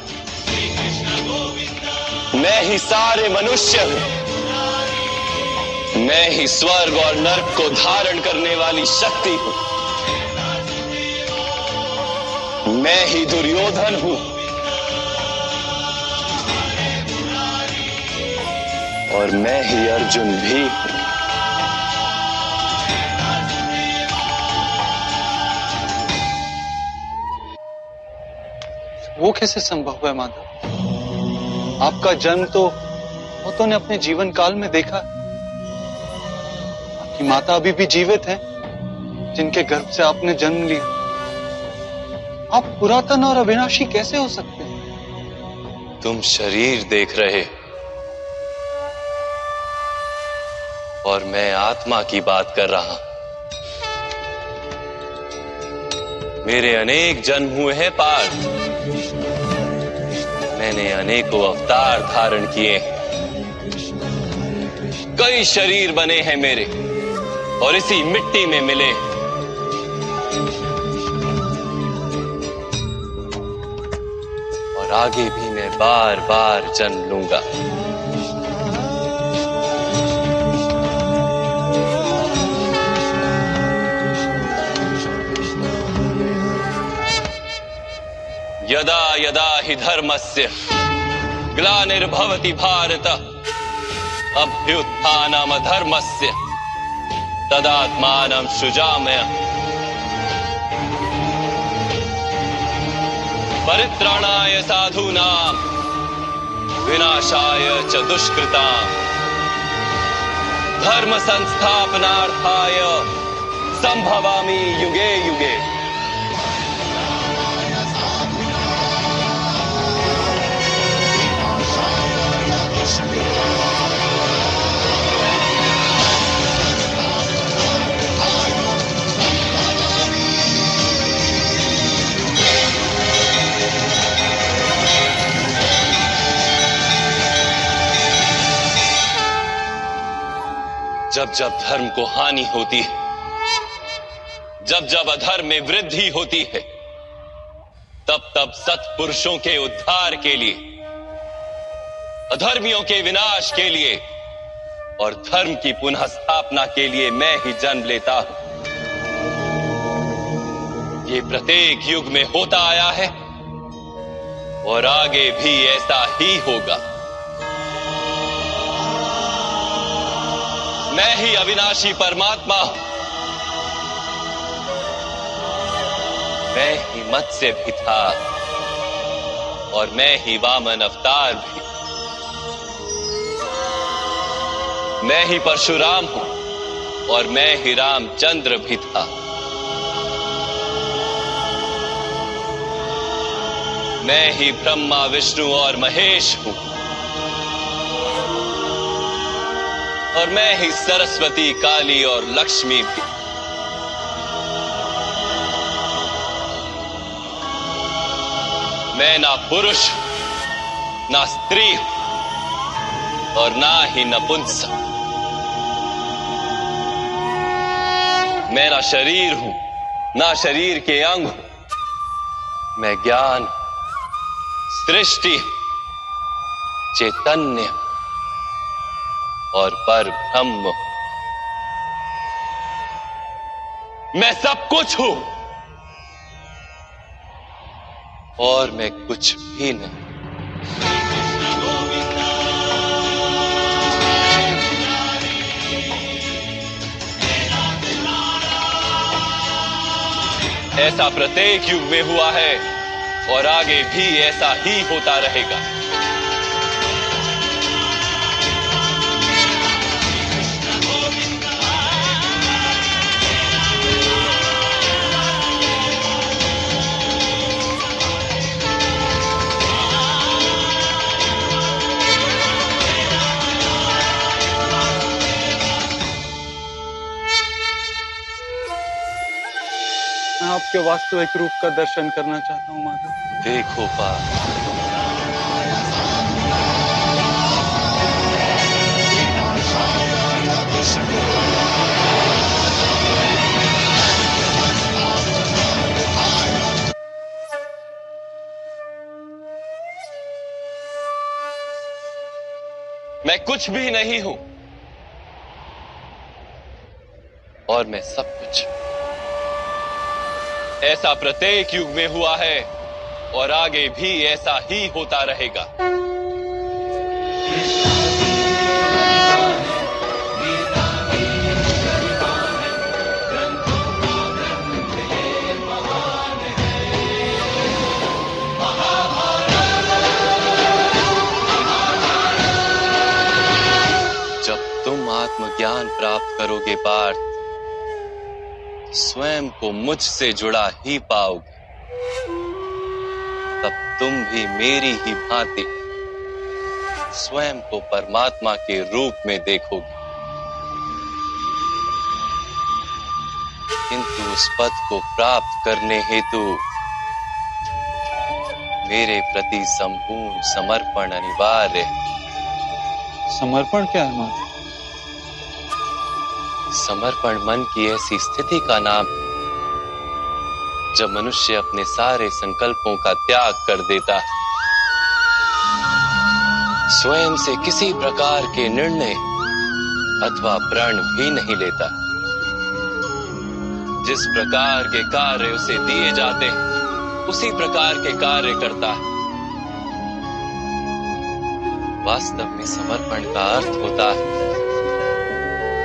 मैं ही सारे मनुष्य हूं, मैं ही स्वर्ग और नर्क को धारण करने वाली शक्ति हूं। मैं ही दुर्योधन हूं और मैं ही अर्जुन भी हूं। वो कैसे संभव है माधव? आपका जन्म तो बहुतों ने अपने जीवन काल में देखा। आपकी माता अभी भी जीवित है, जिनके गर्भ से आपने जन्म लिया। आप पुरातन और अविनाशी कैसे हो सकते हैं? तुम शरीर देख रहे और मैं आत्मा की बात कर रहा हूं। मेरे अनेक जन्म हुए हैं पार्थ, मैंने अनेकों अवतार धारण किए हैं, कई शरीर बने हैं मेरे और इसी मिट्टी में मिले। और आगे भी मैं बार बार जन्म लूंगा। यदा यदा हि धर्मस्य ग्लानिर्भवति भारत अभ्युत्थानम् अधर्मस्य तदात्मानं सृजाम्यहम्। परित्राणाय साधूनां विनाशाय च दुष्कृतां धर्म संस्थापनार्थाय संभवामि युगे युगे। जब जब धर्म को हानि होती है, जब जब अधर्म में वृद्धि होती है, तब तब सत्पुरुषों के उद्धार के लिए, अधर्मियों के विनाश के लिए और धर्म की पुनः स्थापना के लिए मैं ही जन्म लेता हूं। ये प्रत्येक युग में होता आया है और आगे भी ऐसा ही होगा। मैं ही अविनाशी परमात्मा हूं, मैं ही मत्स्य भी था और मैं ही वामन अवतार भी। मैं ही परशुराम हूं और मैं ही रामचंद्र भी था। मैं ही ब्रह्मा विष्णु और महेश हूं और मैं ही सरस्वती काली और लक्ष्मी भी। मैं ना पुरुष ना स्त्री और ना ही नपुंसक। मैं ना शरीर हूं ना शरीर के अंग हूं। मैं ज्ञान, सृष्टि, चैतन्य और पर ब्रह्म। मैं सब कुछ हूं और मैं कुछ भी नहीं। ऐसा प्रत्येक युग में हुआ है और आगे भी ऐसा ही होता रहेगा। मैं आपके वास्तविक रूप का दर्शन करना चाहता हूं माधव। देखो पार्थ, मैं कुछ भी नहीं हूं और मैं सब कुछ। ऐसा प्रत्येक युग में हुआ है और आगे भी ऐसा ही होता रहेगा। तुम आत्मज्ञान प्राप्त करोगे पार्थ, स्वयं को मुझसे जुड़ा ही पाओगे। तब तुम भी मेरी ही भांति स्वयं को परमात्मा के रूप में देखोगे। किंतु उस पद को प्राप्त करने हेतु मेरे प्रति संपूर्ण समर्पण अनिवार्य है। समर्पण क्या है मां? समर्पण मन की ऐसी स्थिति का नाम है जब मनुष्य अपने सारे संकल्पों का त्याग कर देता है, स्वयं से किसी प्रकार के निर्णय अथवा प्रण भी नहीं लेता। जिस प्रकार के कार्य उसे दिए जाते हैं उसी प्रकार के कार्य करता है। वास्तव में समर्पण का अर्थ होता है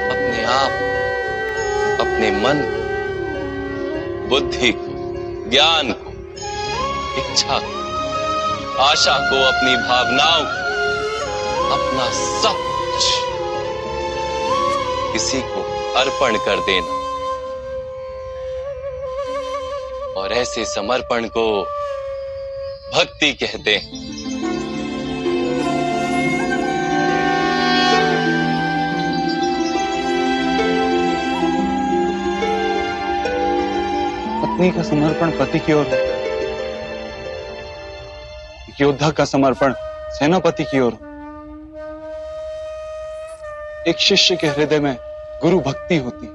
अपने आप, अपने मन को, बुद्धि को, ज्ञान को, इच्छा को, आशा को, अपनी भावनाओं को, अपना सब कुछ किसी को अर्पण कर देना। और ऐसे समर्पण को भक्ति कहते हैं। पत्नी का समर्पण पति की ओर, योद्धा का समर्पण सेनापति की ओर, एक शिष्य के हृदय में गुरु भक्ति होती।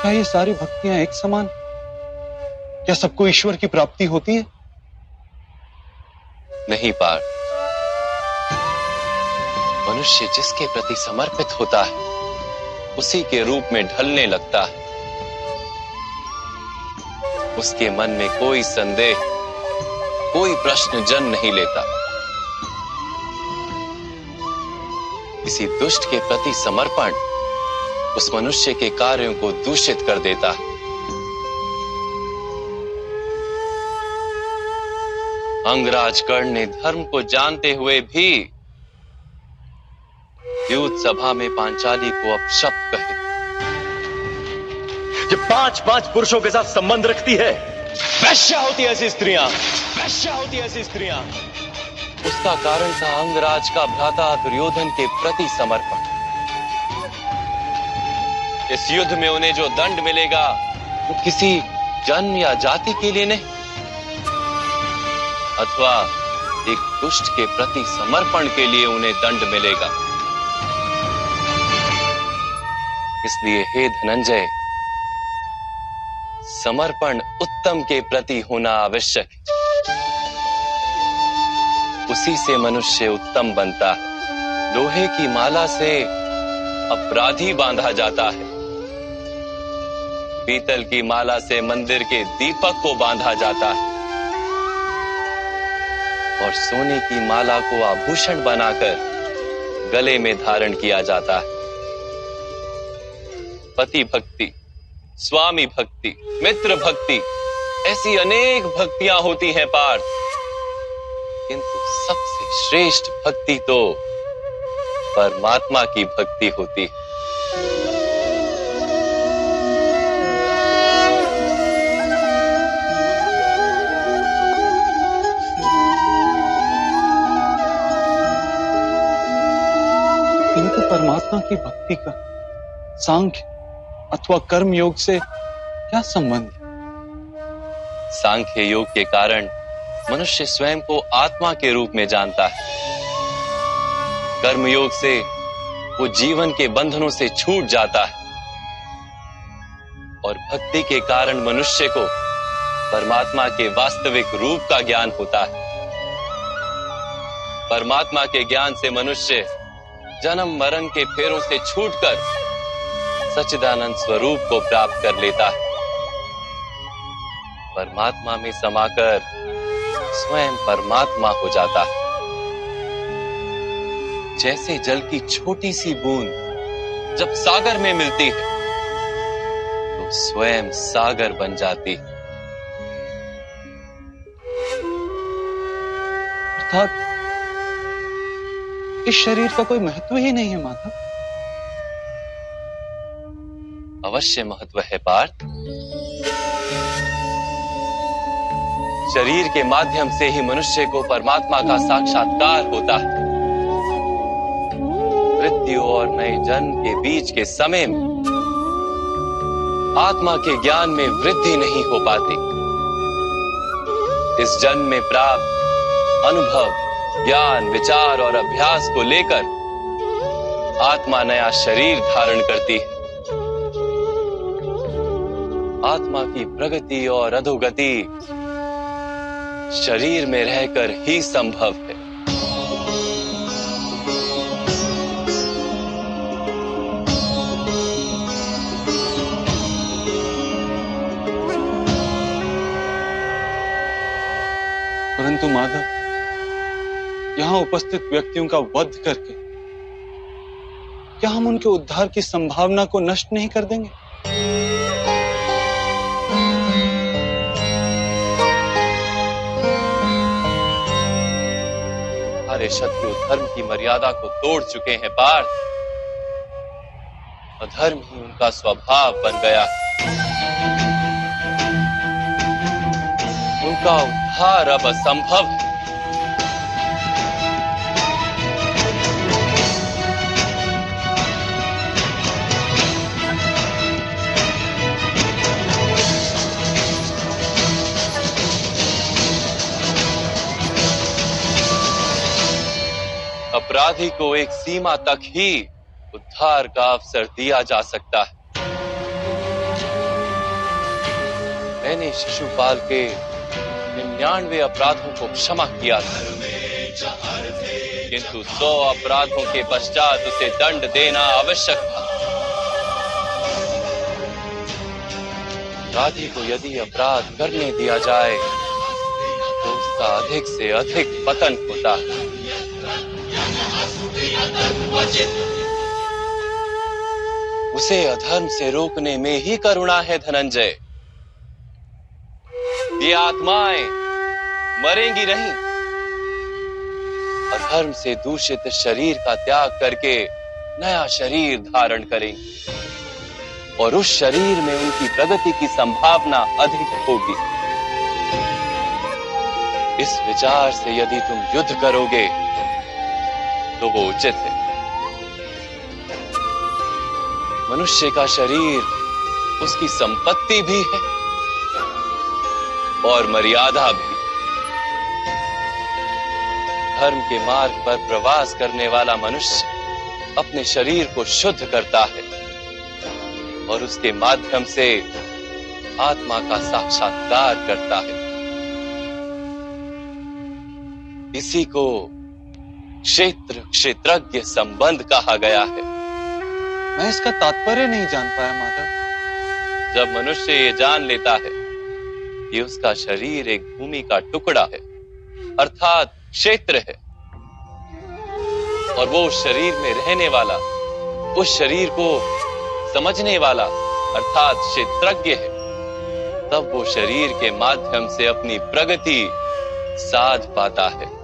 क्या ये सारी भक्तियां एक समान? क्या सबको ईश्वर की प्राप्ति होती है? नहीं पार्थ, मनुष्य जिसके प्रति समर्पित होता है उसी के रूप में ढलने लगता है। उसके मन में कोई संदेह, कोई प्रश्न जन्म नहीं लेता। किसी दुष्ट के प्रति समर्पण उस मनुष्य के कार्यों को दूषित कर देता है। अंगराज कर्ण ने धर्म को जानते हुए भी युद्ध सभा में पांचाली को अपशब्द कहे। ये 5-5 पुरुषों के साथ संबंध रखती है। वैश्या होती है ऐसी स्त्रियां, वैश्या होती है ऐसी स्त्रियां। उसका कारण था अंगराज का भ्राता दुर्योधन के प्रति समर्पण। इस युद्ध में उन्हें जो दंड मिलेगा वो किसी जन्म या जाति के लिए नहीं, अथवा एक दुष्ट के प्रति समर्पण के लिए उन्हें दंड मिलेगा। इसलिए हे धनंजय, समर्पण उत्तम के प्रति होना आवश्यक है। उसी से मनुष्य उत्तम बनता है। लोहे की माला से अपराधी बांधा जाता है, पीतल की माला से मंदिर के दीपक को बांधा जाता है, और सोने की माला को आभूषण बनाकर गले में धारण किया जाता है। पति भक्ति, स्वामी भक्ति, मित्र भक्ति, ऐसी अनेक भक्तियां होती हैं पार्थ, किंतु सबसे श्रेष्ठ भक्ति तो परमात्मा की भक्ति होती है। किंतु परमात्मा की भक्ति का सांख्य अथवा कर्म योग से क्या संबंध है? सांख्य योग के कारण मनुष्य स्वयं को आत्मा के रूप में जानता है। कर्म योग से वो जीवन के बंधनों से छूट जाता है और भक्ति के कारण मनुष्य को परमात्मा के वास्तविक रूप का ज्ञान होता है। परमात्मा के ज्ञान से मनुष्य जन्म मरण के फेरों से छूटकर सच्चिदानंद स्वरूप को प्राप्त कर लेता है। परमात्मा में समाकर स्वयं परमात्मा हो जाता है। जैसे जल की छोटी सी बूंद जब सागर में मिलती है तो स्वयं सागर बन जाती है। अर्थात इस शरीर का कोई महत्व ही नहीं है माधव। अवश्य महत्व है पार्थ। शरीर के माध्यम से ही मनुष्य को परमात्मा का साक्षात्कार होता है। मृत्यु और नए जन्म के बीच के समय में आत्मा के ज्ञान में वृद्धि नहीं हो पाती। इस जन्म में प्राप्त अनुभव, ज्ञान, विचार और अभ्यास को लेकर आत्मा नया शरीर धारण करती है। आत्मा की प्रगति और अधोगति शरीर में रहकर ही संभव है। परंतु माधव, यहां उपस्थित व्यक्तियों का वध करके क्या हम उनके उद्धार की संभावना को नष्ट नहीं कर देंगे? हमारे शत्रु धर्म की मर्यादा को तोड़ चुके हैं पार्थ। अधर्म ही उनका स्वभाव बन गया। उनका उद्धार अब असंभव है। अपराधी को एक सीमा तक ही उद्धार का अवसर दिया जा सकता है। मैंने शिशुपाल के 99 अपराधों को क्षमा किया था, किंतु 100 अपराधों के पश्चात उसे दंड देना आवश्यक था। अपराधी को यदि अपराध करने दिया जाए तो उसका अधिक से अधिक पतन होता है। उसे अधर्म से रोकने में ही करुणा है धनंजय। ये आत्माएं मरेंगी नहीं। अधर्म से दूषित शरीर का त्याग करके नया शरीर धारण करेंगी और उस शरीर में उनकी प्रगति की संभावना अधिक होगी। इस विचार से यदि तुम युद्ध करोगे तो वो उचित है। मनुष्य का शरीर उसकी संपत्ति भी है और मर्यादा भी। धर्म के मार्ग पर प्रवास करने वाला मनुष्य अपने शरीर को शुद्ध करता है और उसके माध्यम से आत्मा का साक्षात्कार करता है। इसी को क्षेत्र क्षेत्रज्ञ संबंध कहा गया है। मैं इसका तात्पर्य नहीं जान पाया माधव। जब मनुष्य ये जान लेता है कि उसका शरीर एक भूमि का टुकड़ा है, अर्थात क्षेत्र है, और वो उस शरीर में रहने वाला, उस शरीर को समझने वाला अर्थात क्षेत्रज्ञ है, तब वो शरीर के माध्यम से अपनी प्रगति साध पाता है।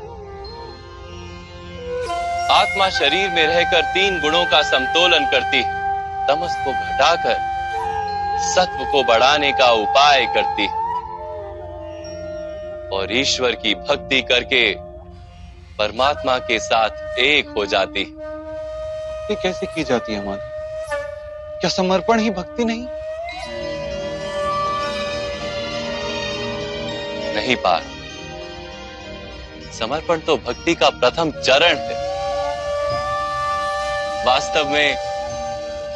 आत्मा शरीर में रहकर 3 गुणों का समतोलन करती है। तमस को घटाकर सत्व को बढ़ाने का उपाय करती है और ईश्वर की भक्ति करके परमात्मा के साथ एक हो जाती है। ये कैसे की जाती है माधव? क्या समर्पण ही भक्ति नहीं? नहीं पार्थ, समर्पण तो भक्ति का प्रथम चरण है। वास्तव में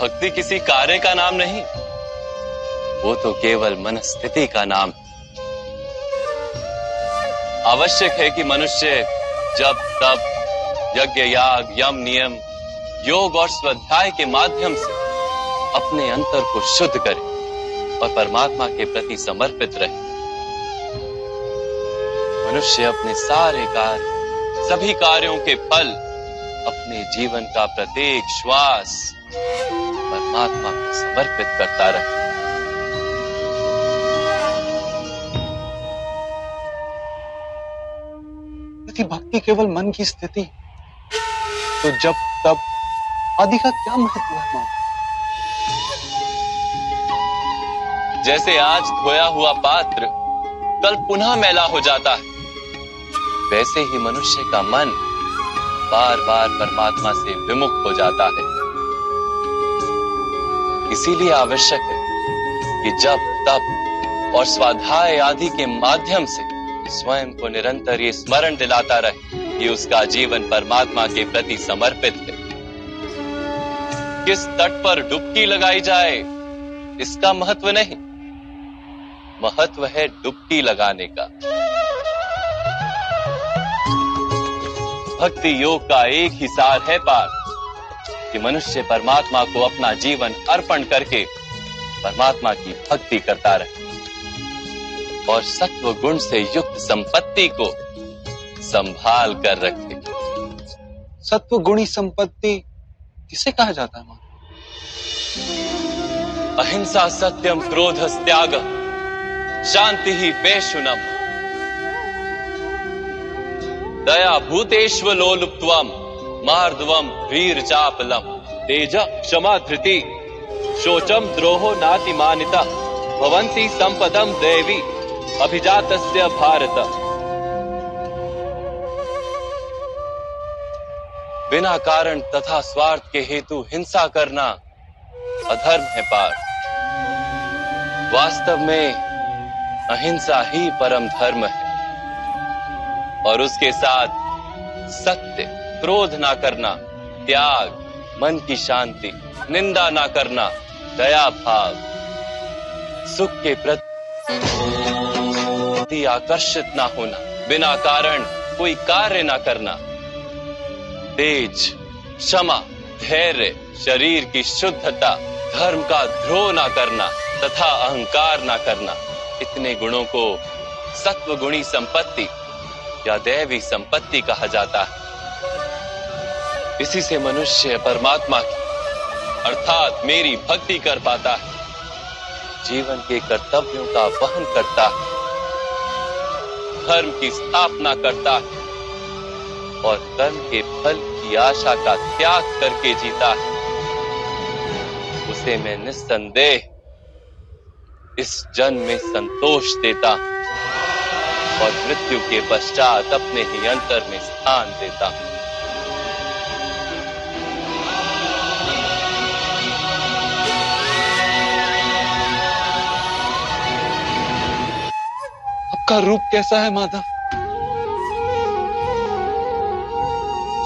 भक्ति किसी कार्य का नाम नहीं, वो तो केवल मनस्थिति का नाम है। आवश्यक है कि मनुष्य जब तब यज्ञ याग यम नियम योग और स्वाध्याय के माध्यम से अपने अंतर को शुद्ध करे और परमात्मा के प्रति समर्पित रहे। मनुष्य अपने सारे कार्य सभी कार्यों के फल अपने जीवन का प्रत्येक श्वास परमात्मा को समर्पित करता रहे। यदि भक्ति केवल मन की स्थिति तो जब तब आदि का क्या महत्व है मां? जैसे आज धोया हुआ पात्र कल पुनः मैला हो जाता है, वैसे ही मनुष्य का मन बार बार परमात्मा से विमुख हो जाता है। इसीलिए आवश्यक है कि जब तप और स्वाध्याय आदि के माध्यम से स्वयं को निरंतर ये स्मरण दिलाता रहे कि उसका जीवन परमात्मा के प्रति समर्पित है। किस तट पर डुबकी लगाई जाए इसका महत्व नहीं, महत्व है डुबकी लगाने का। भक्ति योग का एक ही सार है पार कि मनुष्य परमात्मा को अपना जीवन अर्पण करके परमात्मा की भक्ति करता रहे और सत्व गुण से युक्त संपत्ति को संभाल कर रखे। सत्व गुणी संपत्ति किसे कहा जाता है मां? अहिंसा सत्यम क्रोध त्याग शांति ही पेशुनम दया भूतेष्व लोलुप्त्वम मार्दवम वीर चापलम तेज क्षमा धृति शोचम द्रोहो नातिमानिता भवन्ति संपदम देवी अभिजातस्य भारत। बिना कारण तथा स्वार्थ के हेतु हिंसा करना अधर्म है पार। वास्तव में अहिंसा ही परम धर्म है और उसके साथ सत्य, क्रोध ना करना, त्याग, मन की शांति, निंदा ना करना, दया भाव, सुख के प्रति आकर्षित ना होना, बिना कारण कोई कार्य ना करना, तेज, क्षमा, धैर्य, शरीर की शुद्धता, धर्म का द्रोह ना करना तथा अहंकार ना करना, इतने गुणों को सत्व गुणी संपत्ति या दैवी संपत्ति कहा जाता है। इसी से मनुष्य परमात्मा की अर्थात मेरी भक्ति कर पाता है, जीवन के कर्तव्यों का वहन करता है, धर्म की स्थापना करता है और कर्म के फल की आशा का त्याग करके जीता है। उसे मैं निस्संदेह इस जन्म में संतोष देता हूं और मृत्यु के पश्चात अपने ही अंतर में स्थान देता हूं। आपका रूप कैसा है माधव?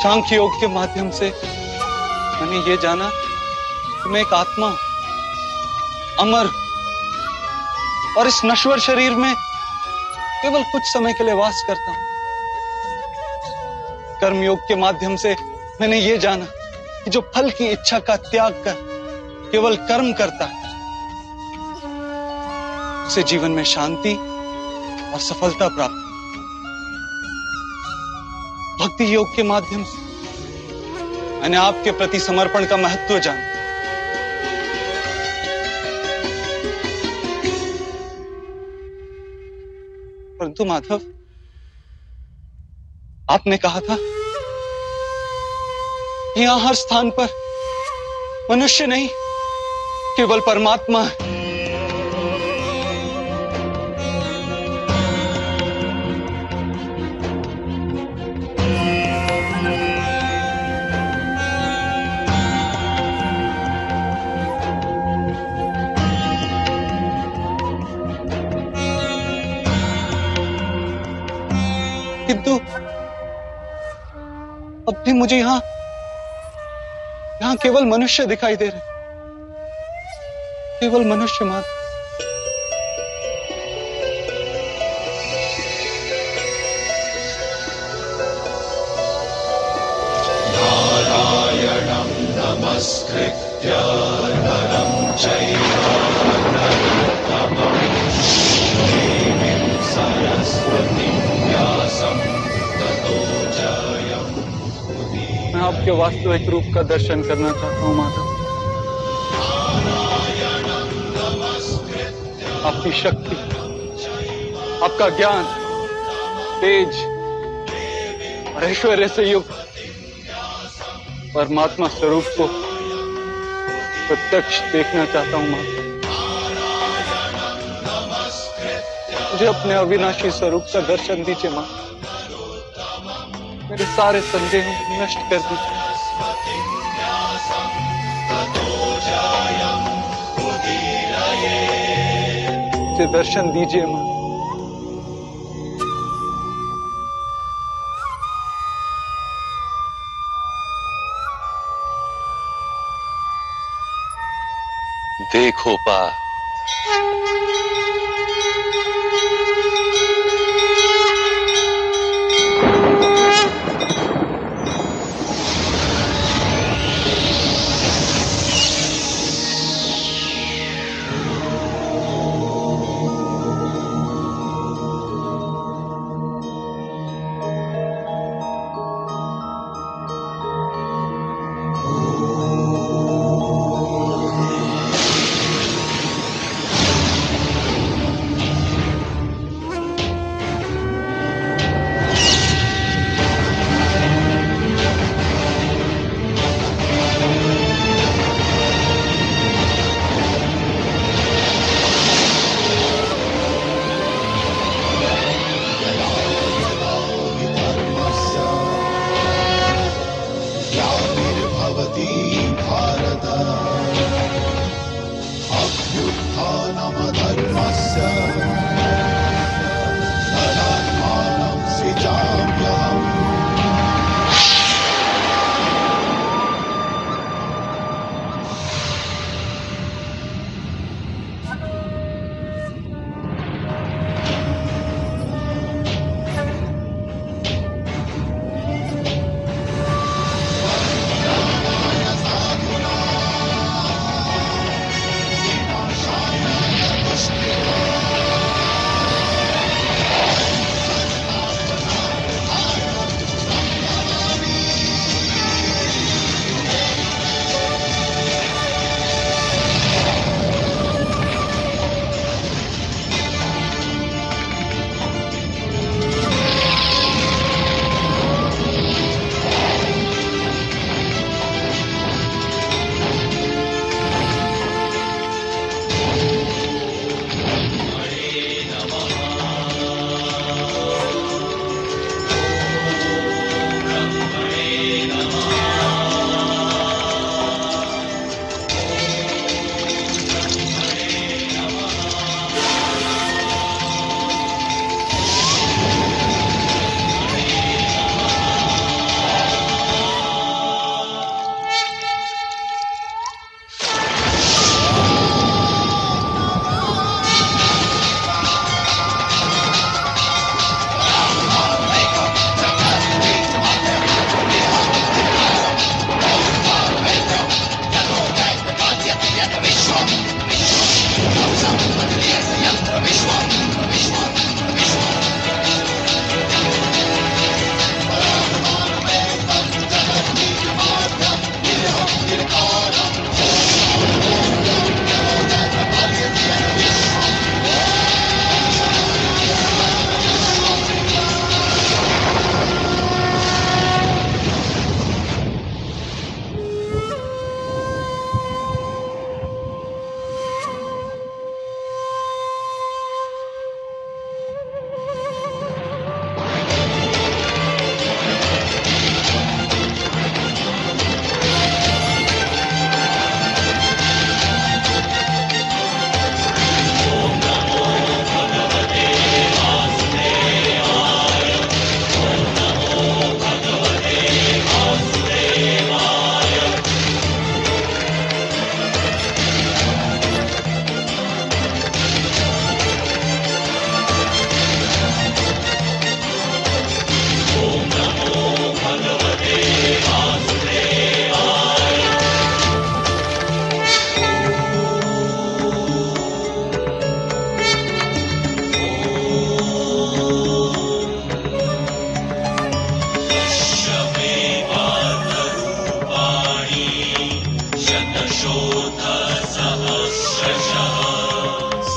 सांख्य योग के माध्यम से मैंने ये जाना कि मैं एक आत्मा हूं, अमर हूं और इस नश्वर शरीर में केवल कुछ समय के लिए वास करता हूं। कर्मयोग के माध्यम से मैंने ये जाना कि जो फल की इच्छा का त्याग कर केवल कर्म करता है उसे जीवन में शांति और सफलता प्राप्त। भक्ति योग के माध्यम से मैंने आपके प्रति समर्पण का महत्व जाना। परंतु माधव, आपने कहा था यहां हर स्थान पर मनुष्य नहीं केवल परमात्मा है। किंतु अब भी मुझे यहां यहाँ केवल मनुष्य दिखाई दे रहे, केवल मनुष्य मात्र। नारायणं नमस्कृत्य नरं चैव नरोत्तमं देवीं सरस्वतीं व्यासं ततो जयमुदीरये। मैं आपके वास्तविक रूप का दर्शन करना चाहता हूँ माता। आपकी शक्ति, आपका ज्ञान, तेज और ऐश्वर्य से युक्त परमात्मा स्वरूप को प्रत्यक्ष देखना चाहता हूँ माता। मुझे अपने अविनाशी स्वरूप का दर्शन दीजिए माता। मेरे सारे संदेह नष्ट कर दीजिए। मुझे दर्शन दीजिए मां। देखो पा, ग्लानिर्भवति भारत अभ्युत्थानमधर्मस्य तदात्मानं सृजाम्यहम्।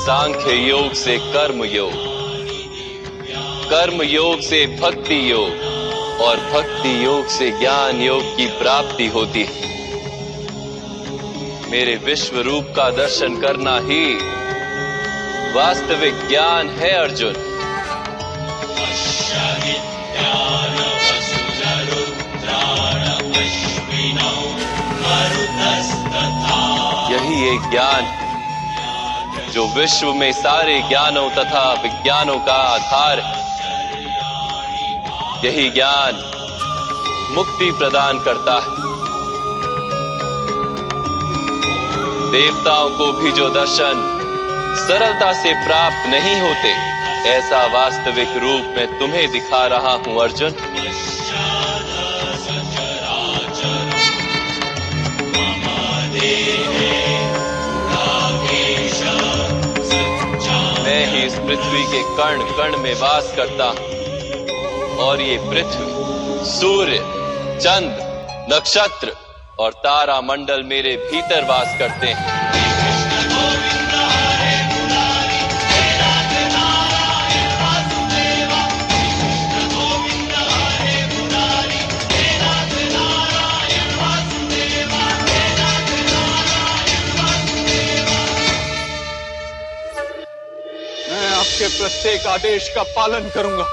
सांख्य योग से कर्म योग, कर्म योग से भक्ति योग और भक्ति योग से ज्ञान योग की प्राप्ति होती है। मेरे विश्व रूप का दर्शन करना ही वास्तविक ज्ञान है अर्जुन। यही एक ज्ञान जो विश्व में सारे ज्ञानों तथा विज्ञानों का आधार है। यही ज्ञान मुक्ति प्रदान करता है। देवताओं को भी जो दर्शन सरलता से प्राप्त नहीं होते, ऐसा वास्तविक रूप में तुम्हें दिखा रहा हूं अर्जुन। मैं ही इस पृथ्वी के कण कण में वास करता हूं और ये पृथ्वी, सूर्य, चंद्र, नक्षत्र और तारा मंडल मेरे भीतर वास करते हैं। मैं आपके प्रत्येक आदेश का पालन करूंगा।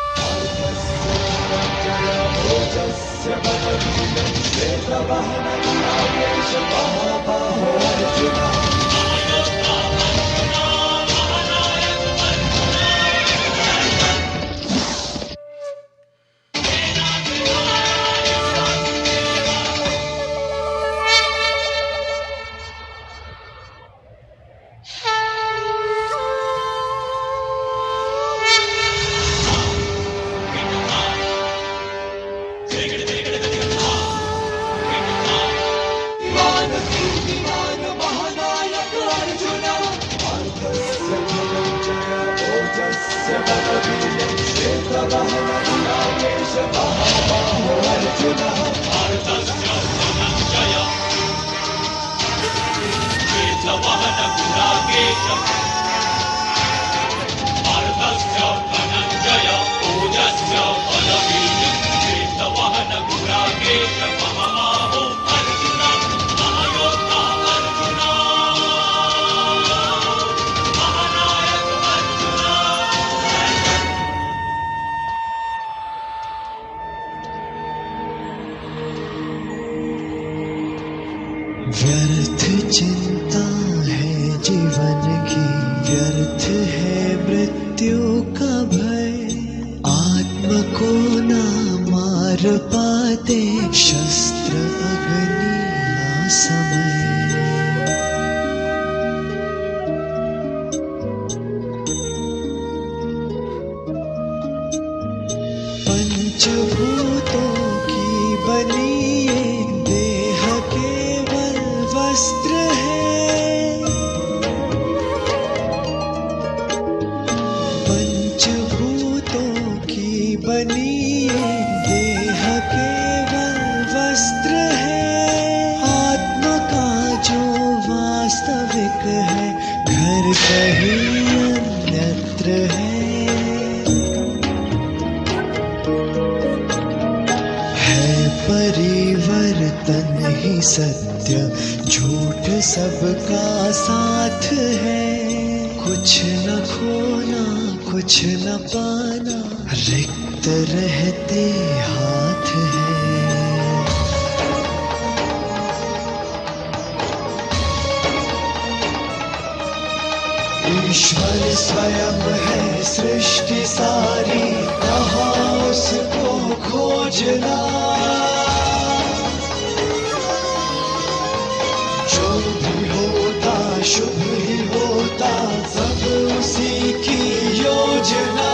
व्यर्थ चिंता है जीवन की, व्यर्थ है मृत्यु का भय। आत्म को ना मार पाते शस्त्र अग्नि ना समय। पंचभूतों की बनी ये देह केवल वस्त्र है। पंचभूतों की बनी ये देह केवल वस्त्र है। आत्मा का जो वास्तविक है, घर कहीं अन्यत्र है। परिवर्तन ही सत्य, झूठ सबका साथ है। कुछ न खोना कुछ न पाना, रिक्त रहते हाथ है। ईश्वर स्वयं है सृष्टि सारी, कहाँ उसको खोजना। जो भी होता शुभ ही होता, सब उसी की योजना।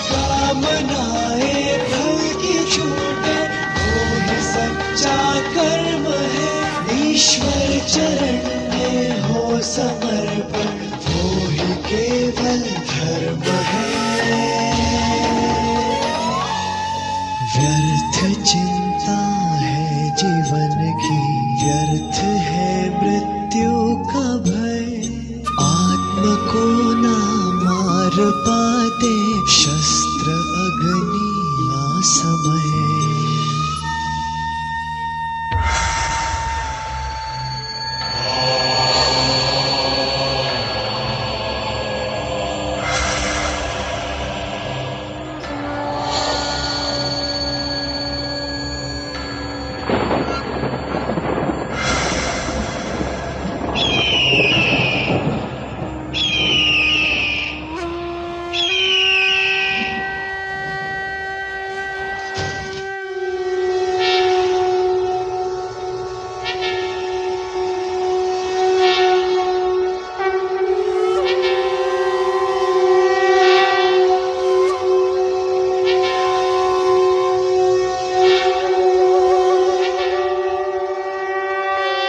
कामनाएं फल की छूटे, वो ही सच्चा कर्म है। ईश्वर चरण में हो समर्पण, वो ही केवल धर्म है। व्यर्थ चिंता है जीवन की, व्यर्थ है मृत्यु तपाते शस्त्र अग्नि ना समय।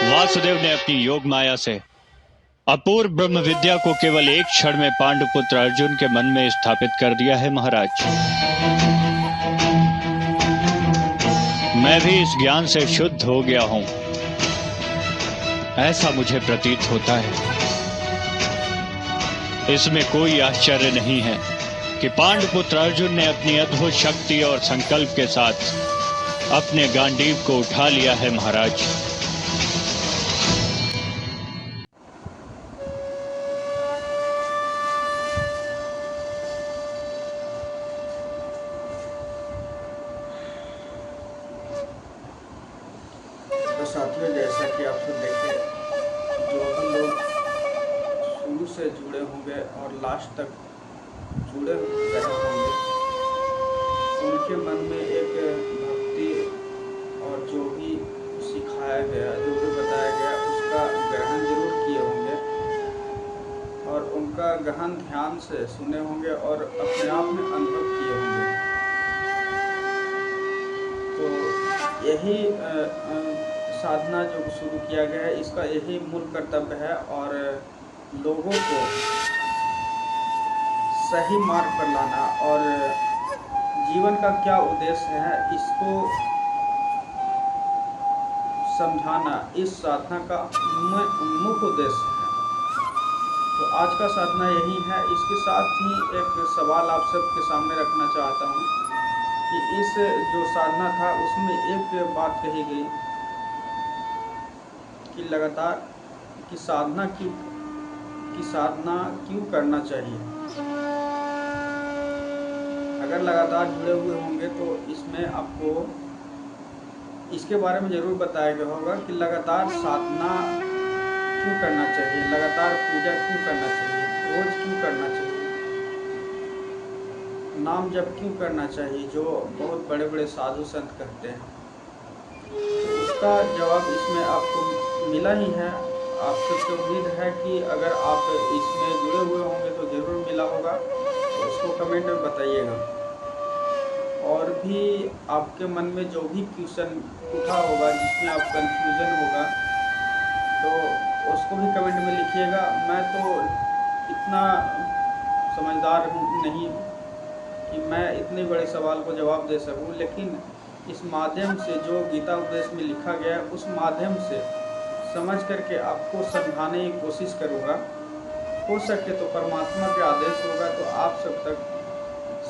वासुदेव ने अपनी योग माया से अपूर्व ब्रह्म विद्या को केवल एक क्षण में पांडुपुत्र अर्जुन के मन में स्थापित कर दिया है महाराज। मैं भी इस ज्ञान से शुद्ध हो गया हूं, ऐसा मुझे प्रतीत होता है। इसमें कोई आश्चर्य नहीं है कि पांडुपुत्र अर्जुन ने अपनी अद्भुत शक्ति और संकल्प के साथ अपने गांडीव को उठा लिया है महाराज। साथियों, जैसा कि आप सब देखे, जो भी लोग शुरू से जुड़े होंगे और लास्ट तक जुड़े रहे होंगे, उनके मन में एक भक्ति और जो भी सिखाया गया, जो भी बताया गया, उसका ग्रहण जरूर किए होंगे और उनका गहन ध्यान से सुने होंगे और अपने आप में अनुभव किए होंगे। तो यही साधना जो शुरू किया गया है, इसका यही मूल कर्तव्य है और लोगों को सही मार्ग पर लाना और जीवन का क्या उद्देश्य है इसको समझाना इस साधना का मुख्य उद्देश्य है। तो आज का साधना यही है। इसके साथ ही एक सवाल आप सबके सामने रखना चाहता हूँ कि इस जो साधना था उसमें एक बात कही गई कि लगातार की साधना क्यों करना चाहिए। अगर लगातार जुड़े हुए होंगे तो इसमें आपको इसके बारे में ज़रूर बताया गया होगा कि लगातार साधना क्यों करना चाहिए, लगातार पूजा क्यों करना चाहिए, रोज क्यों करना चाहिए, नाम जप क्यों करना चाहिए, जो बहुत बड़े बड़े साधु संत कहते हैं। तो उसका जवाब इसमें आपको मिला ही है। आप सबसे उम्मीद है कि अगर आप इसमें जुड़े हुए होंगे तो ज़रूर मिला होगा, तो उसको कमेंट में बताइएगा। और भी आपके मन में जो भी क्वेश्चन उठा होगा, जिसमें आप कंफ्यूजन होगा, तो उसको भी कमेंट में लिखिएगा। मैं तो इतना समझदार नहीं कि मैं इतने बड़े सवाल को जवाब दे सकूं, लेकिन इस माध्यम से जो गीता उपदेश में लिखा गया है उस माध्यम से समझ करके आपको समझाने की कोशिश करूँगा। हो सके तो परमात्मा के आदेश होगा तो आप सब तक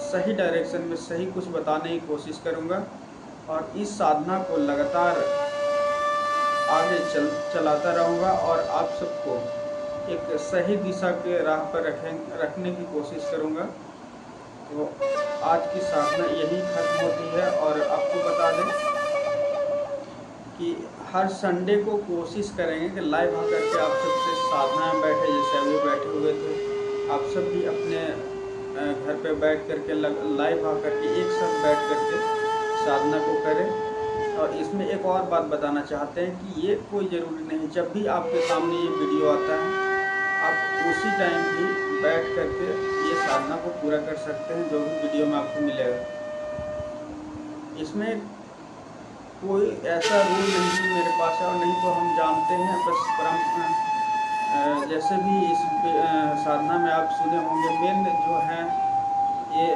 सही डायरेक्शन में सही कुछ बताने की कोशिश करूँगा और इस साधना को लगातार आगे चलाता रहूँगा और आप सबको एक सही दिशा के राह पर रखने की कोशिश करूँगा। तो आज की साधना यही खत्म होती है और आपको बता दें कि हर संडे को कोशिश करेंगे कि लाइव आकर के आप सबसे साधना में बैठे, जैसे अभी बैठे हुए थे, आप सब भी अपने घर पे बैठ करके लाइव आकर के एक साथ बैठ करके साधना को करें। और इसमें एक और बात बताना चाहते हैं कि ये कोई ज़रूरी नहीं, जब भी आपके सामने ये वीडियो आता है आप उसी टाइम भी बैठ करके ये साधना को पूरा कर सकते हैं, जो भी वीडियो में आपको मिलेगा। इसमें कोई ऐसा रूल नहीं मेरे पास है और नहीं तो हम जानते हैं, बस जैसे भी इस साधना में आप सुने होंगे, मेन जो है ये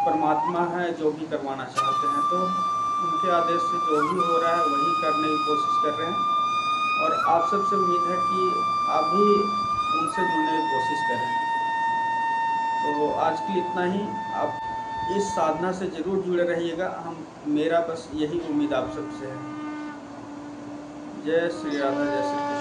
परमात्मा है जो भी करवाना चाहते हैं, तो उनके आदेश से जो भी हो रहा है वही करने की कोशिश कर रहे हैं और आप सबसे उम्मीद है कि आप भी उनसे जुड़ने की कोशिश करें। तो आज के लिए इतना ही। आप इस साधना से जरूर जुड़े रहिएगा, मेरा बस यही उम्मीद आप सबसे है। जय श्री राधा, जय श्री कृष्ण।